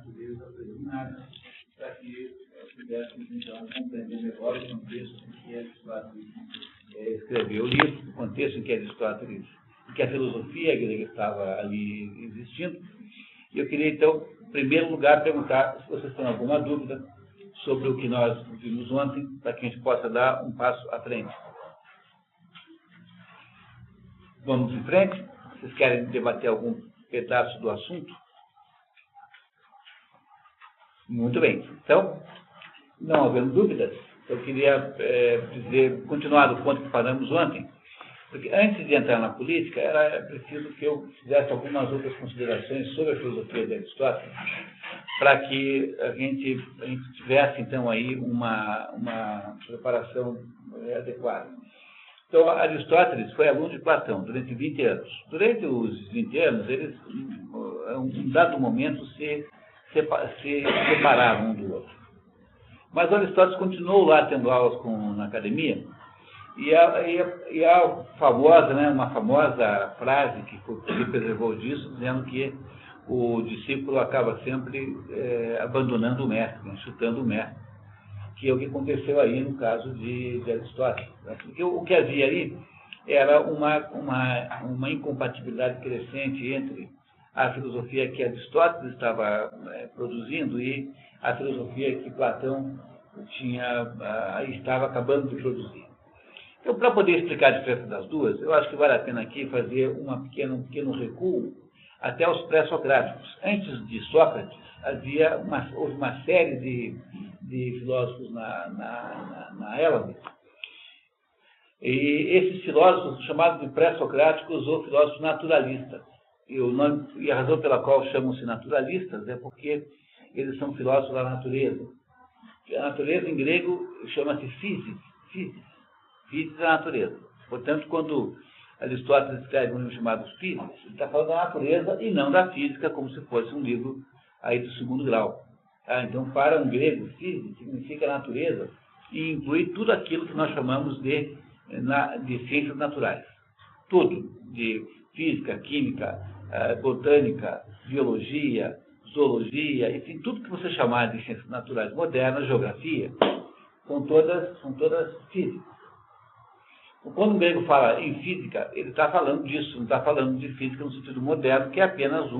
natureza preliminar, para que pudéssemos, então, compreender melhor o contexto em que Aristóteles escreveu o livro, o contexto em que Aristóteles, em que a filosofia grega estava ali existindo. E eu queria, então, em primeiro lugar, perguntar se vocês têm alguma dúvida sobre o que nós vimos ontem, para que a gente possa dar um passo à frente. Vamos em frente? Vocês querem debater algum pedaço do assunto? Muito bem. Então, não havendo dúvidas, eu queria continuar do ponto que paramos ontem. Porque antes de entrar na política, era preciso que eu fizesse algumas outras considerações sobre a filosofia de Aristóteles, para que a gente tivesse, então, aí uma preparação adequada. Então, Aristóteles foi aluno de Platão durante 20 anos. Durante os 20 anos, eles, em um dado momento, se separaram um do outro. Mas Aristóteles continuou lá tendo aulas na academia, e a famosa, né, uma famosa frase que se preservou disso, dizendo que o discípulo acaba sempre abandonando o mestre, né, chutando o mestre, que é o que aconteceu aí no caso de Aristóteles. Né? Porque o que havia aí era uma incompatibilidade crescente entre a filosofia que Aristóteles estava produzindo e a filosofia que Platão estava acabando de produzir. Então, para poder explicar a diferença das duas, eu acho que vale a pena aqui fazer um pequeno recuo até os pré-socráticos. Antes de Sócrates, houve uma série de filósofos na Hélade, e esses filósofos são chamados de pré-socráticos ou filósofos naturalistas. E a razão pela qual chamam-se naturalistas é porque eles são filósofos da natureza. A natureza, em grego, chama-se physis. Physis é a natureza. Portanto, quando Aristóteles escreve um livro chamado Physis, ele está falando da natureza e não da física, como se fosse um livro aí do segundo grau. Tá? Então, para um grego, physis significa natureza e inclui tudo aquilo que nós chamamos de ciências naturais. Tudo, de física, química, botânica, biologia, zoologia, enfim, tudo que você chamar de ciências naturais modernas, geografia, são todas físicas. Quando o grego fala em física, ele está falando disso, não está falando de física no sentido moderno, que é apenas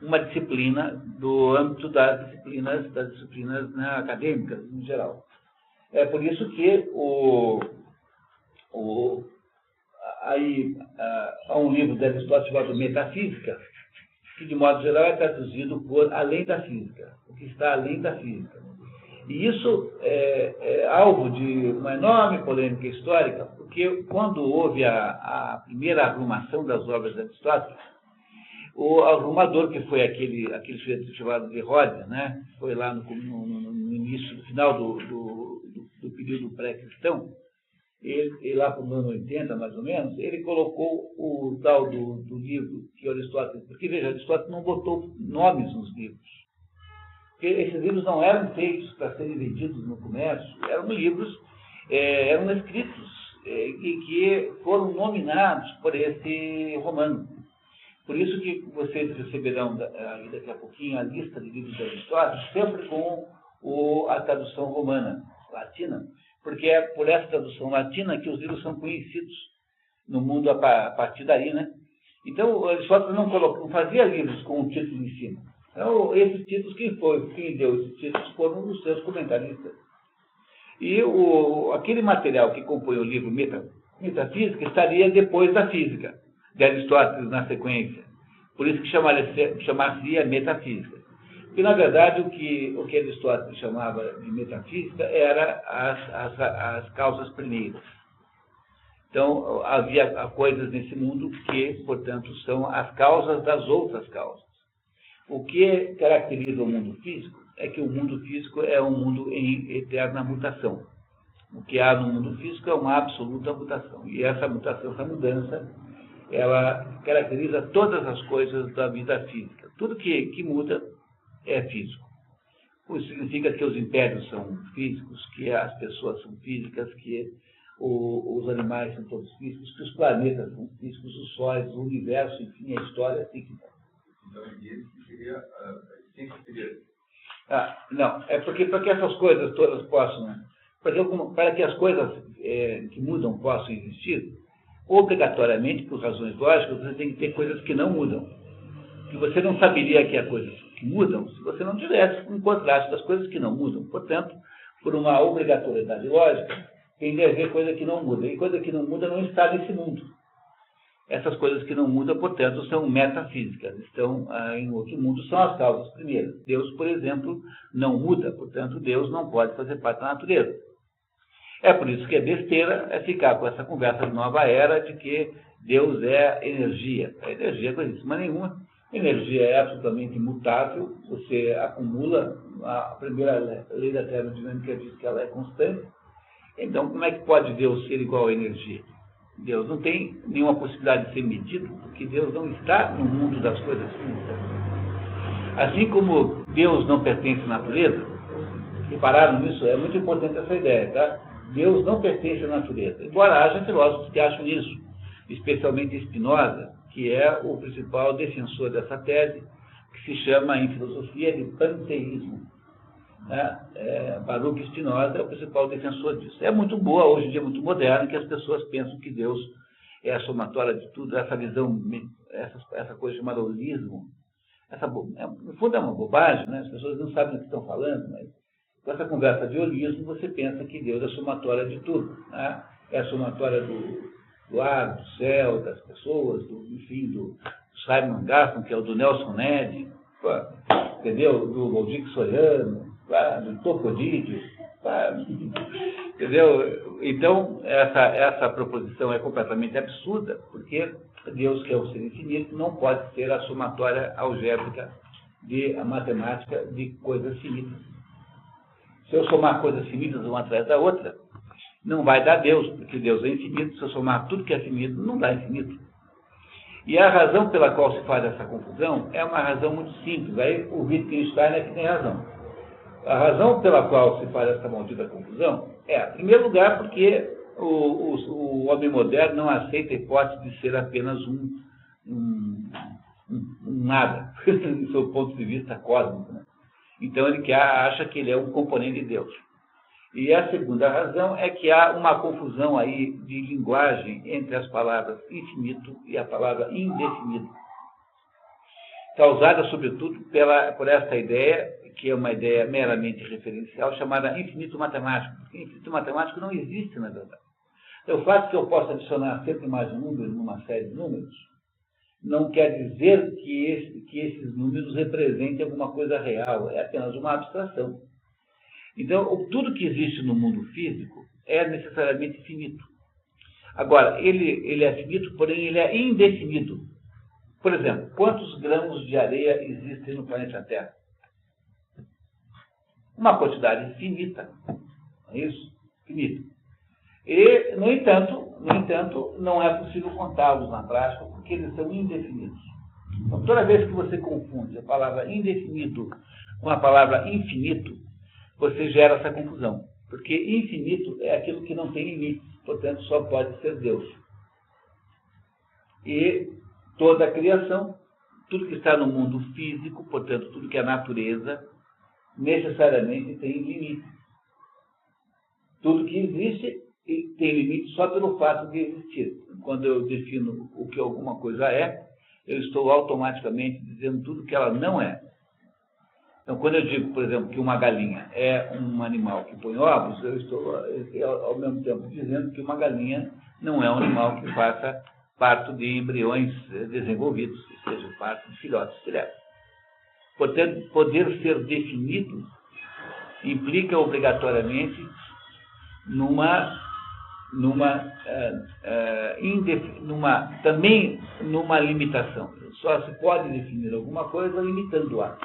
uma disciplina do âmbito das disciplinas, né, acadêmicas, em geral. É por isso que há um livro de Aristóteles chamado Metafísica, que de modo geral é traduzido por além da física, o que está além da física. E isso é alvo de uma enorme polêmica histórica, porque quando houve a primeira arrumação das obras de Aristóteles, o arrumador, que foi aquele sujeito chamado de Rhodes, né, foi lá no início, no final do período pré-cristão, ele lá para o ano 80, mais ou menos, ele colocou o tal do livro que Aristóteles... Porque, veja, Aristóteles não botou nomes nos livros. Porque esses livros não eram feitos para serem vendidos no comércio, eram livros, eram escritos que foram nominados por esse romano. Por isso que vocês receberão daqui a pouquinho a lista de livros de Aristóteles, sempre com a tradução romana, latina, porque é por essa tradução latina que os livros são conhecidos no mundo a partir daí, né? Então, Aristóteles não fazia livros com um título em cima. Então, esses títulos, quem deu esses títulos foram os seus comentaristas. E aquele material que compõe o livro Metafísica estaria depois da física, de Aristóteles na sequência. Por isso que chamaria Metafísica. Porque, na verdade, o que Aristóteles chamava de metafísica era as causas primeiras. Então, havia coisas nesse mundo que, portanto, são as causas das outras causas. O que caracteriza o mundo físico é que o mundo físico é um mundo em eterna mutação. O que há no mundo físico é uma absoluta mutação. E essa mutação, essa mudança, ela caracteriza todas as coisas da vida física. Tudo que muda é físico. Isso significa que os impérios são físicos, que as pessoas são físicas, que os animais são todos físicos, que os planetas são físicos, os sóis, o universo, enfim, a história é física. Então, ele seria Não, é porque para que essas coisas todas possam, para que as coisas que mudam possam existir, obrigatoriamente, por razões lógicas, você tem que ter coisas que não mudam. Que você não saberia que há coisas que mudam se você não tivesse um contraste das coisas que não mudam. Portanto, por uma obrigatoriedade lógica, tem de haver coisa que não muda. E coisa que não muda não está nesse mundo. Essas coisas que não mudam, portanto, são metafísicas. Estão em outro mundo, são as causas primeiras. Deus, por exemplo, não muda. Portanto, Deus não pode fazer parte da natureza. É por isso que é besteira ficar com essa conversa de nova era de que Deus é energia. A energia é coisíssima nenhuma. Energia é absolutamente imutável. Você acumula. A primeira lei da termodinâmica diz que ela é constante. Então, como é que pode Deus ser igual à energia? Deus não tem nenhuma possibilidade de ser medido, porque Deus não está no mundo das coisas físicas. Assim como Deus não pertence à natureza, repararam nisso? É muito importante essa ideia, tá? Deus não pertence à natureza. Embora haja filósofos que acham isso, especialmente Spinoza, que é o principal defensor dessa tese, que se chama em filosofia de panteísmo. Baruch Spinoza é o principal defensor disso. É muito boa, hoje em dia é muito moderno, que as pessoas pensam que Deus é a somatória de tudo, essa visão, essa coisa chamada holismo. No fundo é uma bobagem, né? As pessoas não sabem o que estão falando, mas com essa conversa de holismo você pensa que Deus é a somatória de tudo. Né? É a somatória do ar, do céu, das pessoas, do Simon Garfunkel, que é o do Nelson Ned, entendeu? Do Waldir Soriano, do Tocodídio, entendeu? Então, essa proposição é completamente absurda, porque Deus, que é o ser infinito, não pode ser a somatória algébrica a matemática de coisas finitas. Se eu somar coisas finitas uma atrás da outra, não vai dar Deus, porque Deus é infinito. Se eu somar tudo que é finito, não dá infinito. E a razão pela qual se faz essa confusão é uma razão muito simples. Aí o Wittgenstein é que tem razão. A razão pela qual se faz essa maldita confusão em primeiro lugar, porque o homem moderno não aceita a hipótese de ser apenas um nada, do seu ponto de vista cósmico. Né? Então ele acha que ele é um componente de Deus. E a segunda razão é que há uma confusão aí de linguagem entre as palavras infinito e a palavra indefinido, causada sobretudo por esta ideia, que é uma ideia meramente referencial, chamada infinito matemático. Porque infinito matemático não existe, na verdade. Então, o fato que eu possa adicionar sempre mais um número numa série de números, não quer dizer que esses números representem alguma coisa real, é apenas uma abstração. Então, tudo que existe no mundo físico é necessariamente finito. Agora, ele é finito, porém ele é indefinido. Por exemplo, quantos grãos de areia existem no planeta Terra? Uma quantidade finita. Não é isso? Finita. E, no entanto, não é possível contá-los na prática, porque eles são indefinidos. Então, toda vez que você confunde a palavra indefinido com a palavra infinito, você gera essa confusão. Porque infinito é aquilo que não tem limites, portanto, só pode ser Deus. E toda a criação, tudo que está no mundo físico, portanto, tudo que é natureza, necessariamente tem limite. Tudo que existe tem limite só pelo fato de existir. Quando eu defino o que alguma coisa é, eu estou automaticamente dizendo tudo que ela não é. Então, quando eu digo, por exemplo, que uma galinha é um animal que põe ovos, eu estou, ao mesmo tempo, dizendo que uma galinha não é um animal que faça parto de embriões desenvolvidos, ou seja, parto de filhotes diretos. Portanto, poder ser definido implica obrigatoriamente também numa limitação. Só se pode definir alguma coisa limitando-a.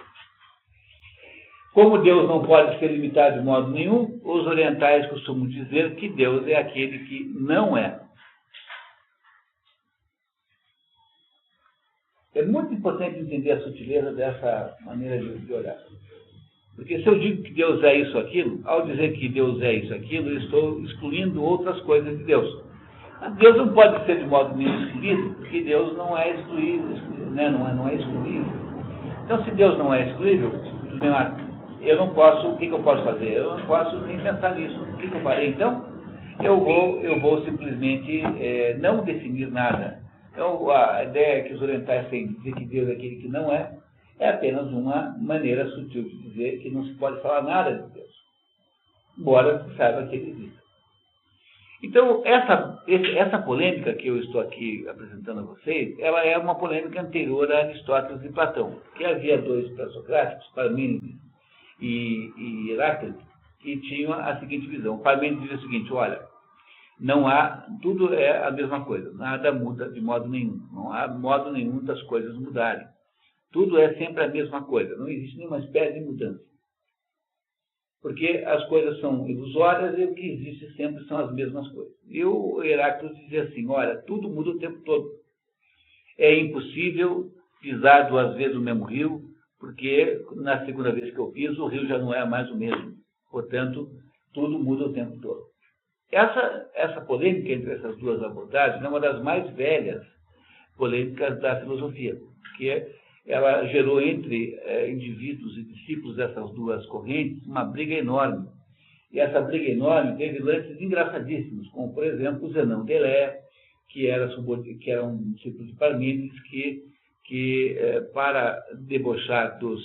Como Deus não pode ser limitado de modo nenhum, os orientais costumam dizer que Deus é aquele que não é. É muito importante entender a sutileza dessa maneira de olhar. Porque se eu digo que Deus é isso, aquilo, ao dizer que Deus é isso, aquilo, eu estou excluindo outras coisas de Deus. Deus não pode ser de modo nenhum excluído, porque Deus não é excluído, né? não é excluído. Então, se Deus não é excluível, eu não posso, o que eu posso fazer? Eu não posso nem pensar nisso. O que eu farei? Então, eu vou simplesmente não definir nada. Então, a ideia que os orientais têm de dizer que Deus é aquele que não é apenas uma maneira sutil de dizer que não se pode falar nada de Deus, embora se saiba que ele existe. Então, essa polêmica que eu estou aqui apresentando a vocês, ela é uma polêmica anterior a Aristóteles e Platão, que havia dois pré-socráticos, Parmênides e Heráclito, que tinham a seguinte visão. Parmênides dizia o seguinte: olha, tudo é a mesma coisa, nada muda de modo nenhum, não há modo nenhum das coisas mudarem. Tudo é sempre a mesma coisa, não existe nenhuma espécie de mudança. Porque as coisas são ilusórias e o que existe sempre são as mesmas coisas. E o Heráclito dizia assim: olha, tudo muda o tempo todo. É impossível pisar 2 vezes o mesmo rio, porque na segunda vez que eu piso, o rio já não é mais o mesmo. Portanto, tudo muda o tempo todo. Essa polêmica entre essas duas abordagens é uma das mais velhas polêmicas da filosofia, porque ela gerou entre indivíduos e discípulos dessas duas correntes uma briga enorme. E essa briga enorme teve lances engraçadíssimos, como, por exemplo, Zenão de Elé, que era um discípulo de Parmênides, que para debochar dos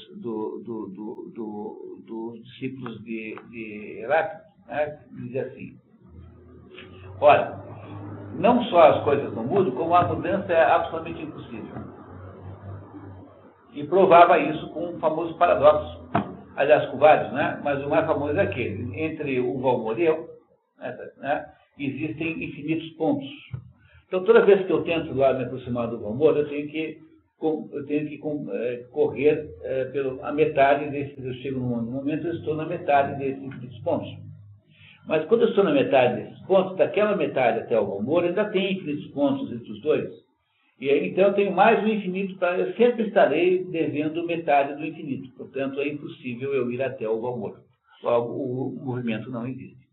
discípulos de Heráclito, né, dizia assim: olha, não só as coisas não mudam, como a mudança é absolutamente impossível. E provava isso com um famoso paradoxo. Aliás, com vários, né? Mas o mais famoso é aquele. Entre o Valmor e eu, né, existem infinitos pontos. Então, toda vez que eu tento lá me aproximar do Valmor, eu tenho que correr a metade desses. Eu chego num momento, eu estou na metade desses infinitos pontos. Mas quando eu estou na metade desses pontos, daquela metade até o Valmor, ainda tem infinitos pontos entre os dois. E aí, então, eu tenho mais um infinito, eu sempre estarei devendo metade do infinito. Portanto, é impossível eu ir até o Valmor. Logo, o movimento não existe.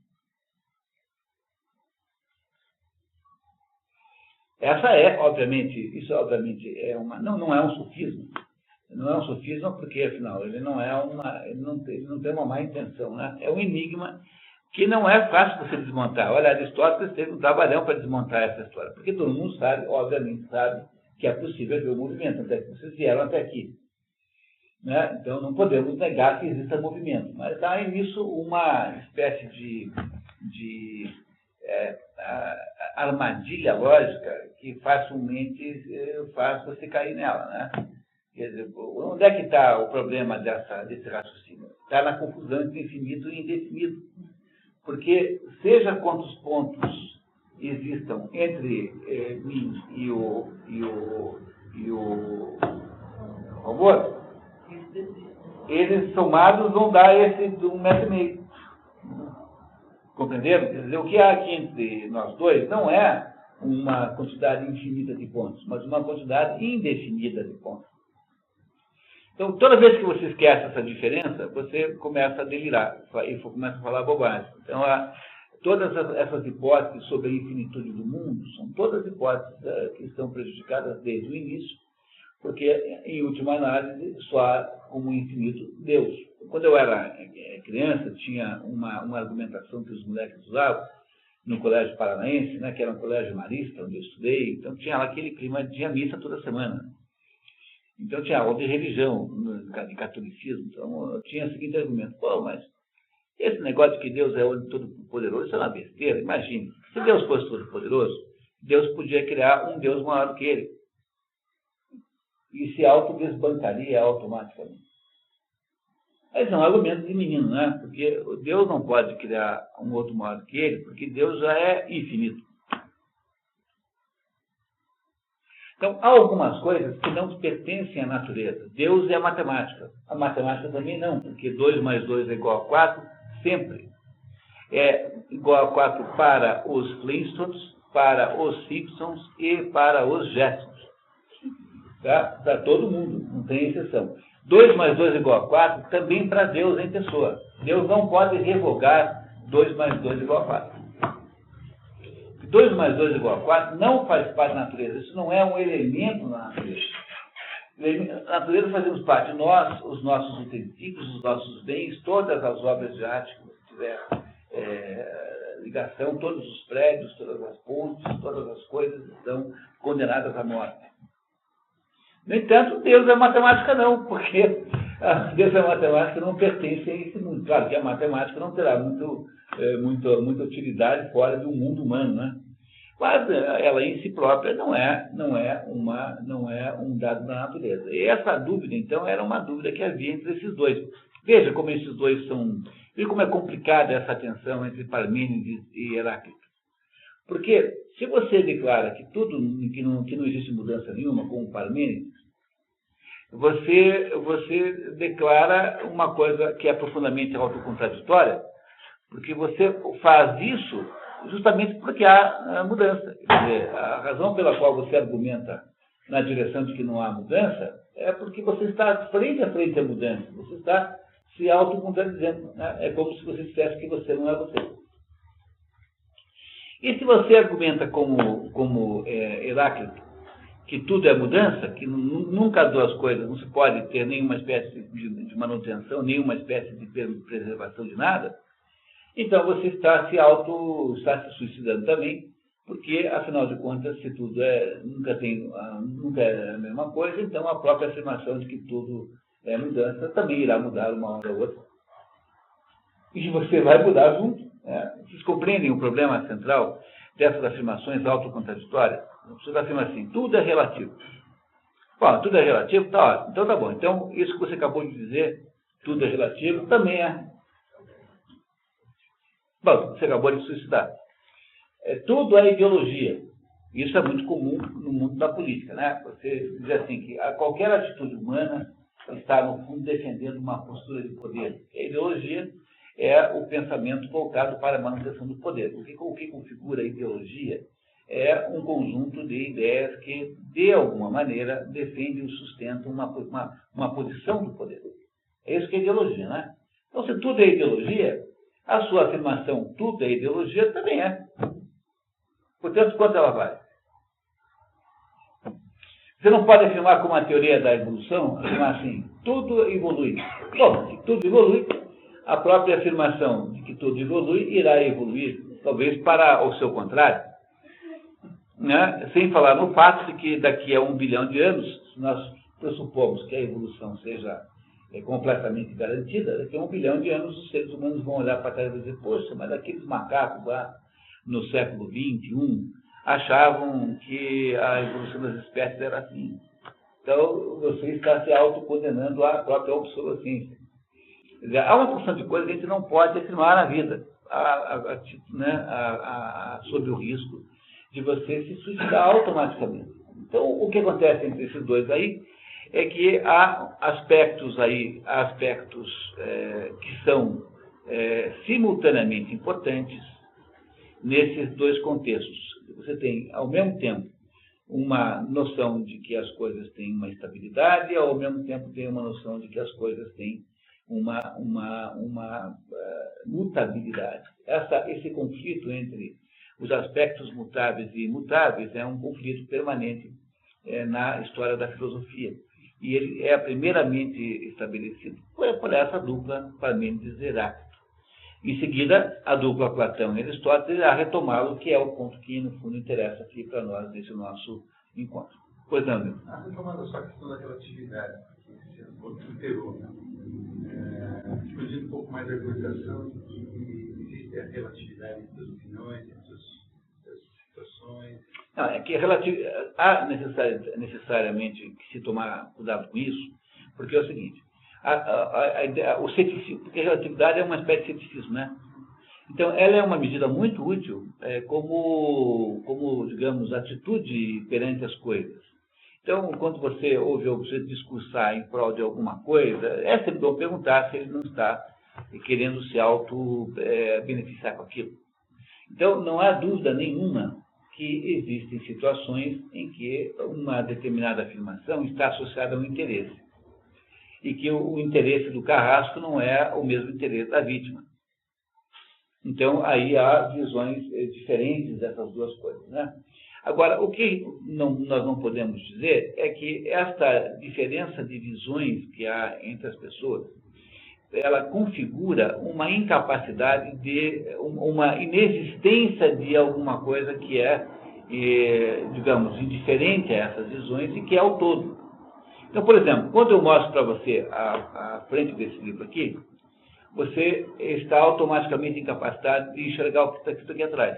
Isso obviamente é uma... Não é um sofisma. Não é um sofisma porque, afinal, ele não tem uma má intenção, né? É um enigma que não é fácil você desmontar. Olha, Aristóteles teve um trabalhão para desmontar essa história, porque todo mundo sabe, obviamente sabe, que é possível ver o movimento, até que vocês vieram até aqui. Né? Então, não podemos negar que exista movimento. Mas há nisso uma espécie de armadilha lógica que facilmente faz você cair nela. Né? Quer dizer, onde é que está o problema desse raciocínio? Está na confusão entre infinito e indefinido. Porque, seja quantos pontos existam entre mim e o robô, eles somados vão dar esse de 1,5 metro. Compreenderam? Quer dizer, o que há aqui entre nós dois não é uma quantidade infinita de pontos, mas uma quantidade indefinida de pontos. Então, toda vez que você esquece essa diferença, você começa a delirar e começa a falar bobagem. Então, todas essas hipóteses sobre a infinitude do mundo são todas hipóteses que estão prejudicadas desde o início, porque, em última análise, só há como infinito Deus. Quando eu era criança, tinha uma argumentação que os moleques usavam no Colégio Paranaense, né, que era um colégio marista, onde eu estudei. Então, tinha lá aquele clima de missa toda semana. Então, tinha aula de religião, de catolicismo. Então, eu tinha o seguinte argumento: pô, mas esse negócio de que Deus é todo-poderoso, isso é uma besteira. Imagine, se Deus fosse todo-poderoso, Deus podia criar um Deus maior do que ele. E se autodesbancaria automaticamente. Esse é um argumento de menino, né? Porque Deus não pode criar um outro maior do que ele, porque Deus já é infinito. Então, há algumas coisas que não pertencem à natureza. Deus é a matemática. A matemática também não, porque 2 mais 2 é igual a 4, sempre. É igual a 4 para os Flintstones, para os Simpsons e para os Jetsons. Tá? Para todo mundo, não tem exceção. 2 mais 2 é igual a 4, também para Deus em pessoa. Deus não pode revogar 2 mais 2 é igual a 4. 2 mais 2 é igual a 4 não faz parte da natureza. Isso não é um elemento na natureza. A natureza fazemos parte, nós, os nossos utensílios, os nossos bens, todas as obras de arte que você tiver ligação, todos os prédios, todas as pontes, todas as coisas estão condenadas à morte. No entanto, Deus é matemática não, porque Deus é matemática não pertence a esse mundo. Claro que a matemática não terá muita utilidade fora do mundo humano, né? Mas ela em si própria não é um dado da natureza. E essa dúvida, então, era uma dúvida que havia entre esses dois. Veja como esses dois são... Veja como é complicada essa tensão entre Parmênides e Heráclito. Porque se você declara que que não existe mudança nenhuma, como Parmênides, você declara uma coisa que é profundamente autocontraditória, porque você faz isso justamente porque há mudança. Quer dizer, a razão pela qual você argumenta na direção de que não há mudança é porque você está frente a frente à mudança. Você está se autocontradizendo. Né? É como se você dissesse que você não é você. E se você argumenta como Heráclito, que tudo é mudança, que nunca há duas coisas, não se pode ter nenhuma espécie de manutenção, nenhuma espécie de preservação de nada, então você está se suicidando também, porque, afinal de contas, se tudo nunca é a mesma coisa, então a própria afirmação de que tudo é mudança também irá mudar uma hora ou outra. E você vai mudar junto. Vocês compreendem o problema central dessas afirmações autocontraditórias? Você afirma assim, tudo é relativo. Bom, tudo é relativo? Tá, então tá bom. Então, isso que você acabou de dizer, tudo é relativo, também é. Bom, você acabou de suicidar. Tudo é ideologia. Isso é muito comum no mundo da política, né? Você diz assim, que qualquer atitude humana está, no fundo, defendendo uma postura de poder. A ideologia é o pensamento voltado para a manutenção do poder. O que configura a ideologia é um conjunto de ideias que, de alguma maneira, defendem e sustentam uma posição do poder. É isso que é ideologia, né? Então, se tudo é ideologia, a sua afirmação, tudo é ideologia, também é. Portanto, quanto ela vale? Você não pode afirmar como a teoria da evolução, afirmar assim, tudo evolui. Bom, se tudo evolui, a própria afirmação de que tudo evolui irá evoluir, talvez para o seu contrário. Né? Sem falar no fato de que daqui a 1 bilhão de anos, se nós pressupomos que a evolução seja completamente garantida, daqui a 1 bilhão de anos os seres humanos vão olhar para trás e dizer, poxa, mas aqueles macacos lá no século XXI achavam que a evolução das espécies era assim. Então, você está se autocondenando à própria obsolescência. Quer dizer, há uma porção de coisas que a gente não pode afirmar na vida, sob o risco de você se suicidar automaticamente. Então, o que acontece entre esses dois aí é que há aspectos que são simultaneamente importantes nesses dois contextos. Você tem, ao mesmo tempo, uma noção de que as coisas têm uma estabilidade e, ao mesmo tempo, tem uma noção de que as coisas têm uma mutabilidade. Esse conflito entre os aspectos mutáveis e imutáveis é um conflito permanente na história da filosofia. E ele é primeiramente estabelecido por essa dupla Parmênides e Heráclito. Em seguida, a dupla Platão e Aristóteles irá retomá-lo, que é o ponto que, no fundo, interessa aqui para nós nesse nosso encontro. Pois não, meu? Retomando só a questão da relatividade, que você inteirou, né? Expandindo um pouco mais a argumentação de que existe a relatividade entre as opiniões, entre as situações. Não, é que há necessariamente que se tomar cuidado com isso, porque é o seguinte, o ceticismo, porque a relatividade é uma espécie de ceticismo, né? Então, ela é uma medida muito útil como, digamos, atitude perante as coisas. Então, quando você ouve o sujeito discursar em prol de alguma coisa, é sempre bom perguntar se ele não está querendo se auto-beneficiar com aquilo. Então, não há dúvida nenhuma que existem situações em que uma determinada afirmação está associada a um interesse. E que o interesse do carrasco não é o mesmo interesse da vítima. Então, aí há visões diferentes dessas duas coisas, né? Agora, o que nós não podemos dizer é que esta diferença de visões que há entre as pessoas, ela configura uma incapacidade uma inexistência de alguma coisa que é, digamos, indiferente a essas visões e que é o todo. Então, por exemplo, quando eu mostro para você a frente desse livro aqui, você está automaticamente incapacitado de enxergar o que está escrito aqui atrás.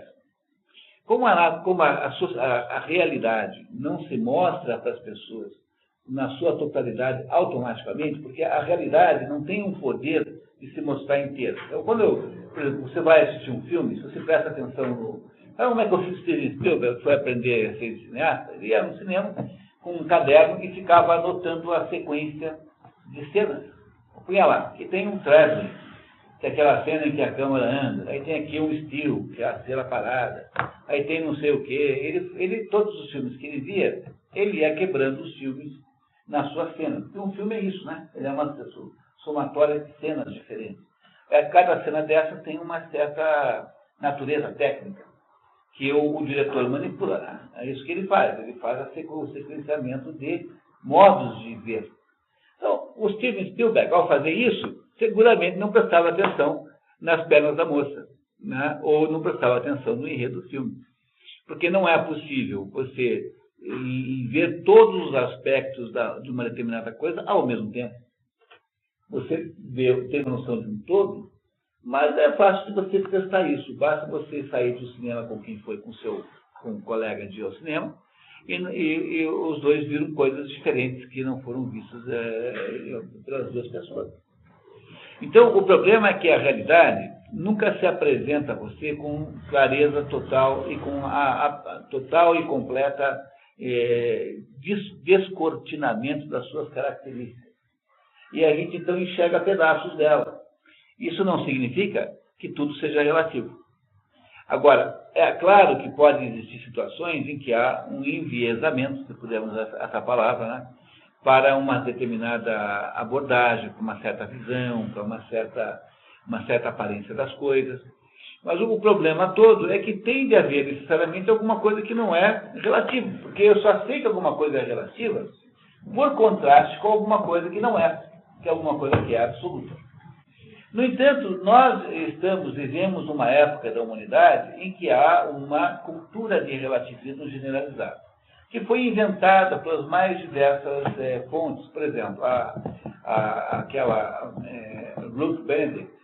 Como a realidade não se mostra para as pessoas na sua totalidade automaticamente, porque a realidade não tem um poder de se mostrar inteira. Então, quando, por exemplo, você vai assistir um filme, se você presta atenção como é que o Steven Spielberg foi aprender a ser cineasta? Ele ia no cinema com um caderno e ficava anotando a sequência de cenas. Punha lá, que tem um traveling, que é aquela cena em que a câmera anda, aí tem aqui um still, que é a cena parada, aí tem não sei o quê. Todos os filmes que ele via, ele ia quebrando os filmes na sua cena. Porque um filme é isso, né? Ele é uma somatória de cenas diferentes. Cada cena dessa tem uma certa natureza técnica, que o diretor manipula, né? É isso que ele faz o sequenciamento de modos de ver. Então, o Steven Spielberg, ao fazer isso, seguramente não prestava atenção nas pernas da moça, né? Ou não prestava atenção no enredo do filme. Porque não é possível você ver todos os aspectos de uma determinada coisa ao mesmo tempo. Você tem noção de um todo, mas é fácil de você testar isso. Basta você sair do cinema com quem foi, com um colega de ir ao cinema, e os dois viram coisas diferentes que não foram vistas pelas duas pessoas. Então, o problema é que a realidade nunca se apresenta a você com clareza total e com a total e completa descortinamento das suas características. E a gente, então, enxerga pedaços dela. Isso não significa que tudo seja relativo. Agora, é claro que podem existir situações em que há um enviesamento, se pudermos usar essa palavra, né, para uma determinada abordagem, para uma certa visão, para uma certa aparência das coisas. Mas o problema todo é que tem de haver necessariamente alguma coisa que não é relativa, porque eu só sei que alguma coisa é relativa por contraste com alguma coisa que não é, que é alguma coisa que é absoluta. No entanto, nós vivemos numa época da humanidade em que há uma cultura de relativismo generalizado, que foi inventada pelas mais diversas fontes. Por exemplo, aquela Ruth Benedict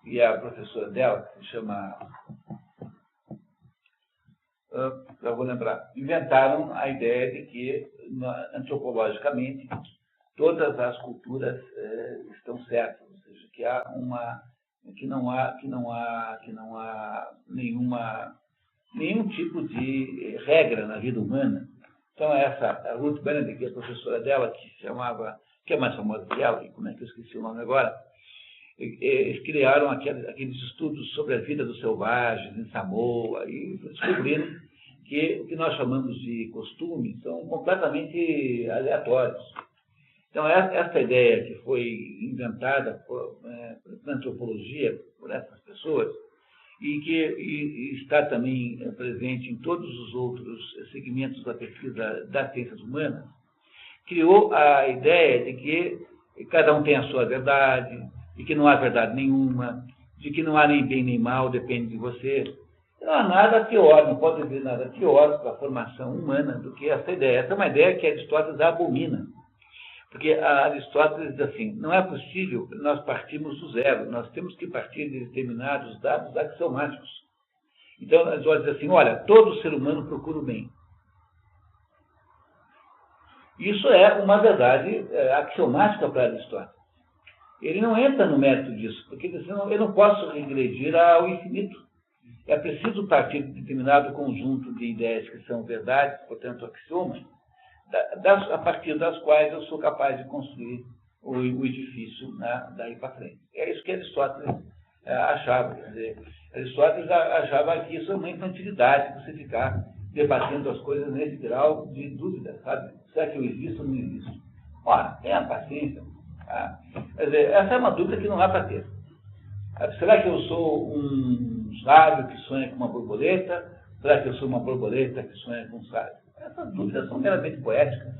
e a professora dela, que se chama... eu vou lembrar. Inventaram a ideia de que, antropologicamente, todas as culturas estão certas, ou seja, que não há nenhum tipo de regra na vida humana. Então, a Ruth Benedict, que é a professora dela, que é mais famosa que ela, como é que eu esqueci o nome agora, eles criaram aqueles estudos sobre a vida dos selvagens em Samoa e descobriram que o que nós chamamos de costumes são completamente aleatórios. Então, essa ideia que foi inventada na antropologia por essas pessoas e que está também presente em todos os outros segmentos da pesquisa das ciências humanas, criou a ideia de que cada um tem a sua verdade, de que não há verdade nenhuma, de que não há nem bem nem mal, depende de você. Não há nada teórico, não pode haver nada teórico para a formação humana do que essa ideia. Essa é uma ideia que Aristóteles abomina. Porque Aristóteles diz assim, não é possível nós partirmos do zero, nós temos que partir de determinados dados axiomáticos. Então, Aristóteles diz assim, olha, todo ser humano procura o bem. Isso é uma verdade axiomática para Aristóteles. Ele não entra no mérito disso, porque eu não posso regredir ao infinito. É preciso partir de determinado conjunto de ideias que são verdades, portanto, axiomas, a partir das quais eu sou capaz de construir o edifício daí para frente. É isso que Aristóteles achava. Quer dizer, Aristóteles achava que isso é uma infantilidade, você ficar debatendo as coisas nesse grau de dúvida, sabe? Será que eu existo ou não existo? Ora, tenha paciência. Tá? Quer dizer, essa é uma dúvida que não há para ter. Será que eu sou um sábio que sonha com uma borboleta? Será que eu sou uma borboleta que sonha com sábio? Essas dúvidas são meramente poéticas.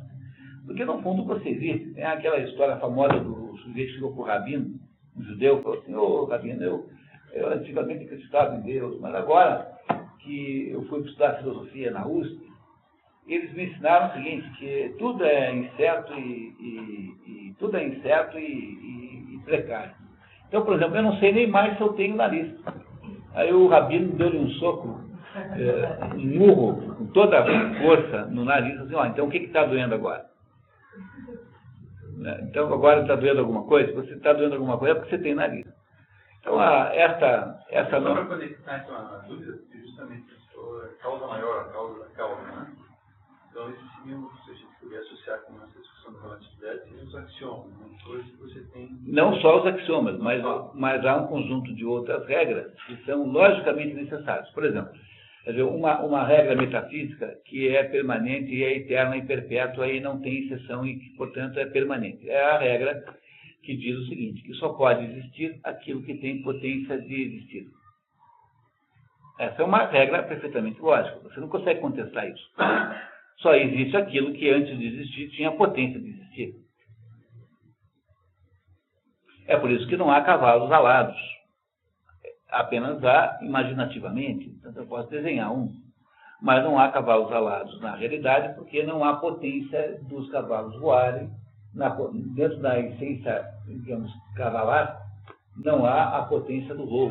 Porque, no fundo, você existe. Tem aquela história famosa do sujeito que chegou para o rabino, um judeu, falou assim: ô, rabino, eu antigamente acreditava em Deus, mas agora que eu fui estudar filosofia na USP, eles me ensinaram o seguinte, que tudo é incerto tudo é incerto e precário. Então, por exemplo, eu não sei nem mais se eu tenho nariz. Aí o rabino deu-lhe um soco, um murro, com toda a força no nariz, assim: ó, então o que está doendo agora? Então agora está doendo alguma coisa? Se você está doendo alguma coisa é porque você tem nariz. Então, essa não... Só para conectar com a dúvida, justamente a causa maior, a causa da causa, né? Então, esse seriam, se a gente puder associar com essa discussão da relatividade, seriam os axiomas, né? Coisas que você tem... Não só os axiomas, mas há um conjunto de outras regras que são logicamente necessárias. Por exemplo, uma regra metafísica que é permanente e é eterna e perpétua e não tem exceção e que, portanto, é permanente. É a regra que diz o seguinte, que só pode existir aquilo que tem potência de existir. Essa é uma regra perfeitamente lógica. Você não consegue contestar isso. Só existe aquilo que antes de existir tinha potência de existir. É por isso que não há cavalos alados. Apenas há imaginativamente. Então eu posso desenhar um. Mas não há cavalos alados na realidade, porque não há potência dos cavalos voarem. Dentro da essência, digamos, cavalar, não há a potência do voo.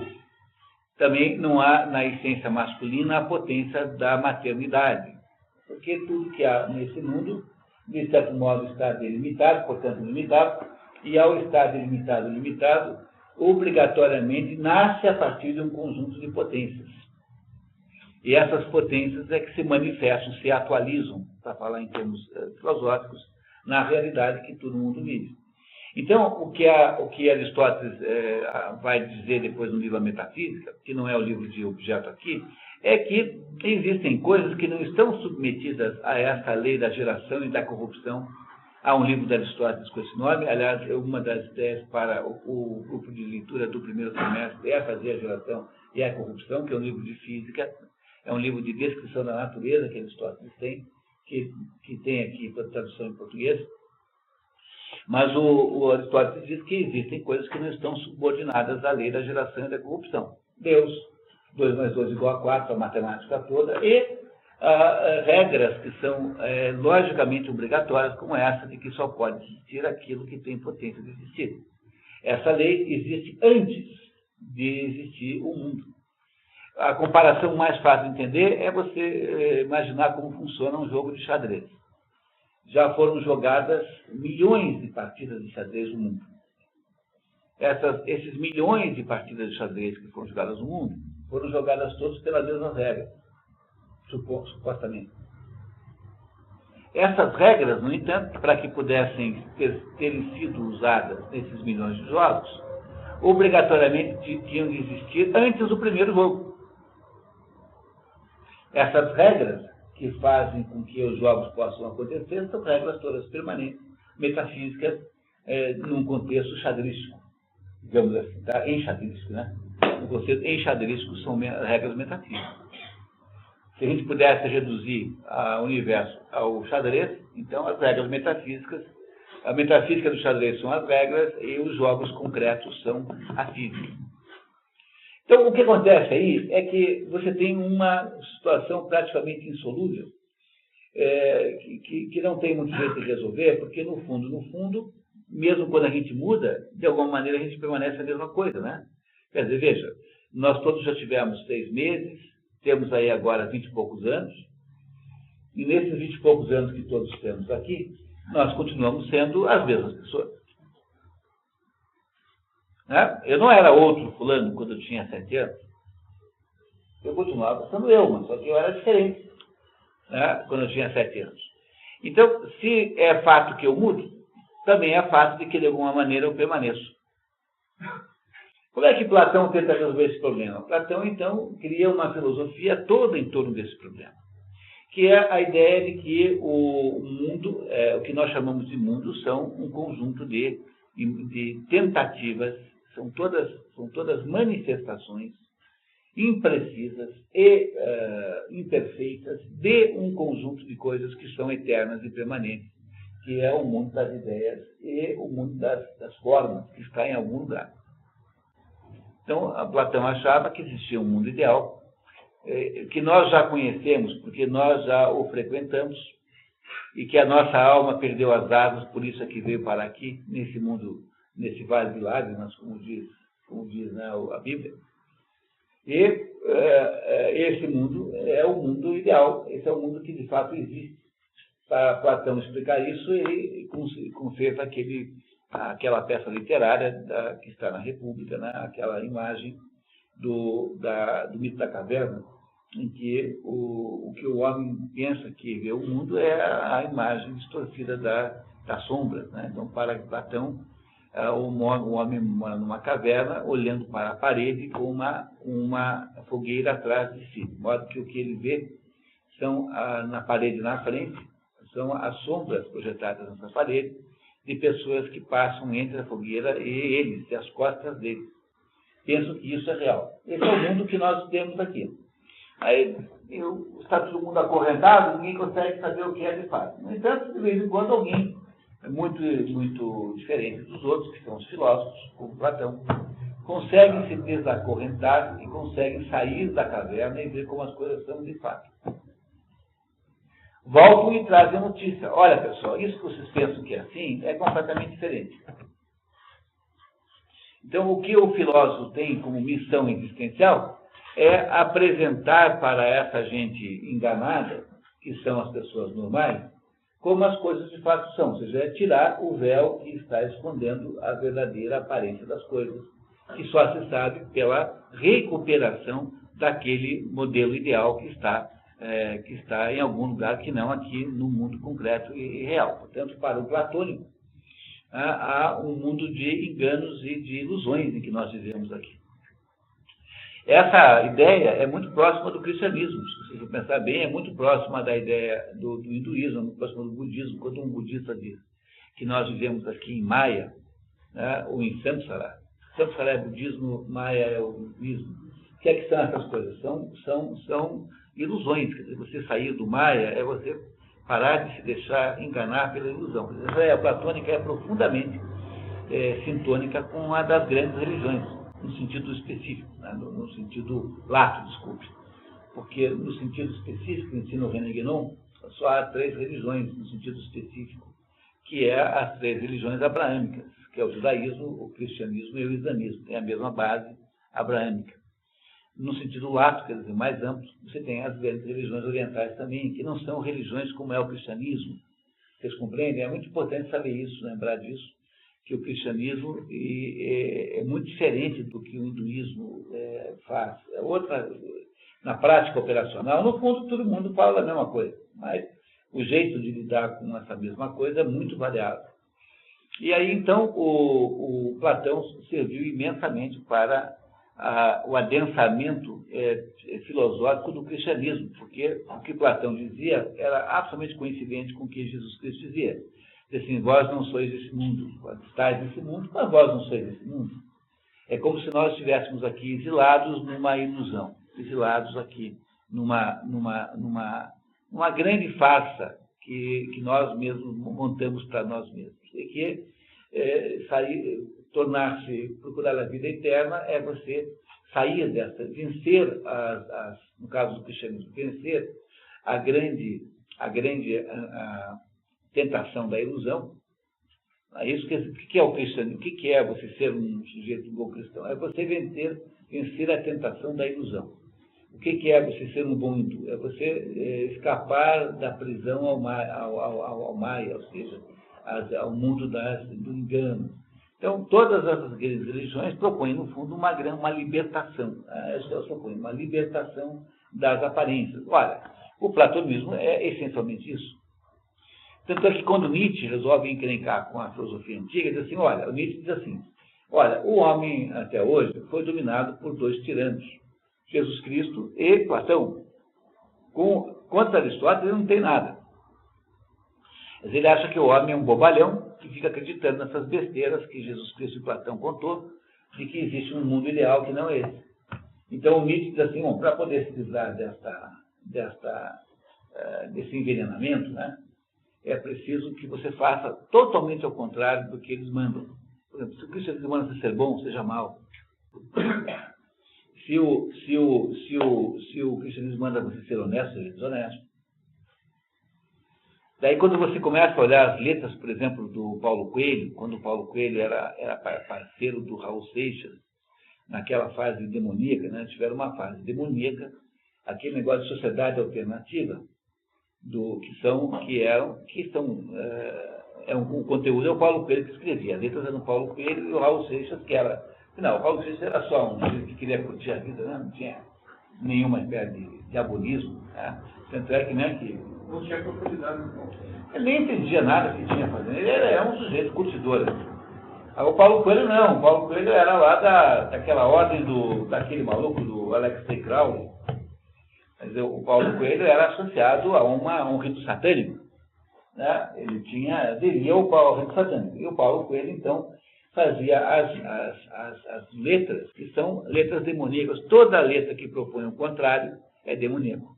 Também não há na essência masculina a potência da maternidade. Porque tudo que há nesse mundo, de certo modo, está delimitado, portanto limitado, e ao estar delimitado e limitado, obrigatoriamente nasce a partir de um conjunto de potências. E essas potências é que se manifestam, se atualizam, para falar em termos filosóficos, na realidade que todo mundo vive. Então, o que Aristóteles vai dizer depois no livro A Metafísica, que não é o livro de objeto aqui, é que existem coisas que não estão submetidas a essa lei da geração e da corrupção. Há um livro de Aristóteles com esse nome, aliás, uma das ideias para o grupo de leitura do primeiro semestre é fazer a geração e a corrupção, que é um livro de física, é um livro de descrição da natureza que Aristóteles tem, que tem aqui para tradução em português. Mas o Aristóteles diz que existem coisas que não estão subordinadas à lei da geração e da corrupção. Deus, 2 mais 2 igual a 4, a matemática toda, e regras que são logicamente obrigatórias, como essa de que só pode existir aquilo que tem potência de existir. Essa lei existe antes de existir o mundo. A comparação mais fácil de entender é você imaginar como funciona um jogo de xadrez. Já foram jogadas milhões de partidas de xadrez no mundo. Esses milhões de partidas de xadrez que foram jogadas no mundo, foram jogadas todas pelas mesmas regras, supostamente. Essas regras, no entanto, para que pudessem terem sido usadas nesses milhões de jogos, obrigatoriamente tinham de existir antes do primeiro jogo. Essas regras que fazem com que os jogos possam acontecer são regras todas permanentes, metafísicas, num contexto xadrístico, digamos assim, tá? Enxadrístico, né? No contexto enxadrístico são regras metafísicas. Se a gente pudesse reduzir o universo ao xadrez, então as regras metafísicas, a metafísica do xadrez são as regras e os jogos concretos são a física. Então, o que acontece aí é que você tem uma situação praticamente insolúvel, que não tem muito jeito de resolver, porque no fundo, mesmo quando a gente muda, de alguma maneira a gente permanece a mesma coisa, né? Quer dizer, veja, nós todos já tivemos 6 meses, temos aí agora 20 e poucos anos, e nesses 20 e poucos anos que todos temos aqui, nós continuamos sendo as mesmas pessoas. Né? Eu não era outro fulano quando eu tinha 7 anos. Eu continuava sendo eu, mas só que eu era diferente, né? Quando eu tinha 7 anos. Então, se é fato que eu mudo, também é fato de que de alguma maneira eu permaneço. Como é que Platão tenta resolver esse problema? Platão, então, cria uma filosofia toda em torno desse problema, que é a ideia de que o mundo, o que nós chamamos de mundo, são um conjunto de tentativas, são todas manifestações imprecisas e imperfeitas de um conjunto de coisas que são eternas e permanentes, que é o mundo das ideias e o mundo das formas, que está em algum lugar. Então, Platão achava que existia um mundo ideal, que nós já conhecemos, porque nós já o frequentamos, e que a nossa alma perdeu as asas, por isso é que veio para aqui, nesse mundo, nesse vale de lágrimas, como diz né, a Bíblia. E esse mundo é o mundo ideal, esse é o mundo que de fato existe. Para Platão explicar isso, ele conserva aquela peça literária que está na República, né, aquela imagem do mito da caverna, em que o que o homem pensa que vê o mundo é a imagem distorcida da sombra. Né? Então, para Platão, o homem mora numa caverna, olhando para a parede com uma fogueira atrás de si. De modo que o que ele vê são, na parede na frente, são as sombras projetadas nessa parede de pessoas que passam entre a fogueira e eles, e as costas deles. Penso que isso é real. Esse é o mundo que nós temos aqui. Aí está todo mundo acorrentado, ninguém consegue saber o que é de fato. No entanto, de vez em quando, alguém muito, muito diferente dos outros, que são os filósofos, como Platão, conseguem se desacorrentar e conseguem sair da caverna e ver como as coisas são de fato. Voltam e trazem notícia. Olha, pessoal, isso que vocês pensam que é assim é completamente diferente. Então, o que o filósofo tem como missão existencial é apresentar para essa gente enganada, que são as pessoas normais, como as coisas de fato são. Ou seja, é tirar o véu que está escondendo a verdadeira aparência das coisas, que só se sabe pela recuperação daquele modelo ideal que está em algum lugar que não aqui no mundo concreto e real. Portanto, para o platônico, há um mundo de enganos e de ilusões em que nós vivemos aqui. Essa ideia é muito próxima do cristianismo. Se você pensar bem, é muito próxima da ideia do hinduísmo, muito próxima do budismo. Quando um budista diz que nós vivemos aqui em Maya, né, ou em Samsara. Samsara é budismo, Maya é o hinduísmo. O que é que são essas coisas? São ilusões. Quer dizer, você sair do Maya é você parar de se deixar enganar pela ilusão. A ideia platônica é profundamente sintônica com a das grandes religiões, no sentido específico, né? no sentido lato, desculpe. Porque no sentido específico, que ensina o René Guénon, só há 3 religiões no sentido específico, que é as 3 religiões abraâmicas, que é o judaísmo, o cristianismo e o islamismo. Tem a mesma base abraâmica. No sentido lato, quer dizer, mais amplo, você tem as grandes religiões orientais também, que não são religiões como é o cristianismo. Vocês compreendem? É muito importante saber isso, lembrar disso, que o cristianismo é muito diferente do que o hinduísmo faz. Na prática operacional, no fundo, todo mundo fala a mesma coisa, mas o jeito de lidar com essa mesma coisa é muito variável. E aí, então, o Platão serviu imensamente para o adensamento filosófico do cristianismo, porque o que Platão dizia era absolutamente coincidente com o que Jesus Cristo dizia. Assim, vós não sois desse mundo, estáis nesse mundo, mas vós não sois desse mundo. É como se nós estivéssemos aqui exilados numa ilusão, exilados aqui numa grande farsa que nós mesmos montamos para nós mesmos. E que procurar a vida eterna é você sair dessa, vencer no caso do cristianismo, vencer a grande tentação da ilusão. É isso que é o cristianismo. O que é você ser um sujeito bom cristão? É você vencer a tentação da ilusão. O que é você ser um bom hindu? É você escapar da prisão ao Maya, ou seja, ao mundo do engano. Então, todas essas grandes religiões propõem, no fundo, uma libertação. Elas propõem uma libertação das aparências. Olha, o platonismo é essencialmente isso. Tanto é que quando Nietzsche resolve encrencar com a filosofia antiga, diz assim, o Nietzsche diz assim, o homem até hoje foi dominado por 2 tiranos, Jesus Cristo e Platão. Contra Aristóteles ele não tem nada. Mas ele acha que o homem é um bobalhão que fica acreditando nessas besteiras que Jesus Cristo e Platão contou, de que existe um mundo ideal que não é esse. Então o Nietzsche diz assim, bom, para poder se livrar desse envenenamento, né, é preciso que você faça totalmente ao contrário do que eles mandam. Por exemplo, se o cristianismo manda você ser bom, seja mal. Se o cristianismo manda você ser honesto, seja desonesto. Daí, quando você começa a olhar as letras, por exemplo, do Paulo Coelho, quando o Paulo Coelho era parceiro do Raul Seixas, naquela fase demoníaca, né, tiveram uma fase demoníaca, aquele negócio de sociedade alternativa, o conteúdo é o Paulo Coelho que escrevia, as letras eram o Paulo Coelho e o Raul Seixas, que era... Não, o Raul Seixas era só um que queria curtir a vida, né? Não tinha nenhuma espécie de diabolismo. Né? Tanto é que, né, que... Não tinha profundidade no ponto. Ele nem entendia nada que tinha fazendo. Ele era um sujeito curtidor. O Paulo Coelho não. O Paulo Coelho era lá daquela ordem daquele maluco, do Alexei Crowley. Quer dizer, o Paulo Coelho era associado a um rito satânico. Né? Ele aderia ao rito satânico. E o Paulo Coelho, então, fazia as letras, que são letras demoníacas. Toda letra que propõe o contrário é demoníaco.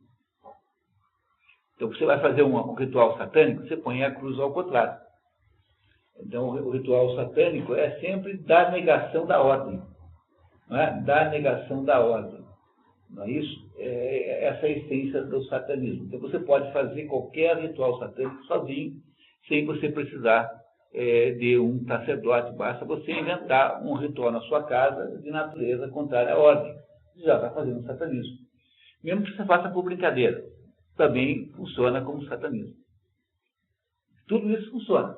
Então, você vai fazer um ritual satânico, você põe a cruz ao contrário. Então, o ritual satânico é sempre da negação da ordem. Não é? Da negação da ordem. Não é isso? Essa é a essência do satanismo. Então, você pode fazer qualquer ritual satânico sozinho, sem você precisar de um sacerdote. Basta você inventar um ritual na sua casa de natureza contrária à ordem. Você já está fazendo satanismo. Mesmo que você faça por brincadeira, também funciona como satanismo. Tudo isso funciona.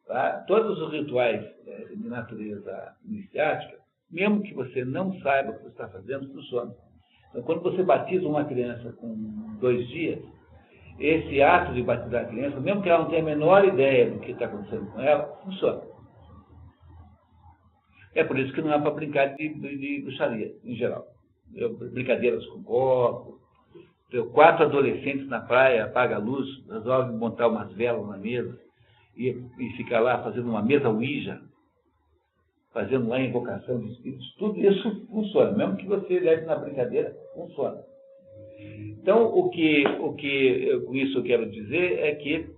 Tá? Todos os rituais de natureza iniciática, mesmo que você não saiba o que você está fazendo, funciona. Então, quando você batiza uma criança com 2 dias, esse ato de batizar a criança, mesmo que ela não tenha a menor ideia do que está acontecendo com ela, funciona. É por isso que não é para brincar de bruxaria, em geral. Brincadeiras com copo. 4 adolescentes na praia, apaga a luz, resolvem montar umas velas na mesa e ficar lá fazendo uma mesa Ouija, fazendo lá a invocação de espíritos. Tudo isso funciona. Mesmo que você leve na brincadeira, funciona. Então, o que com isso eu quero dizer é que,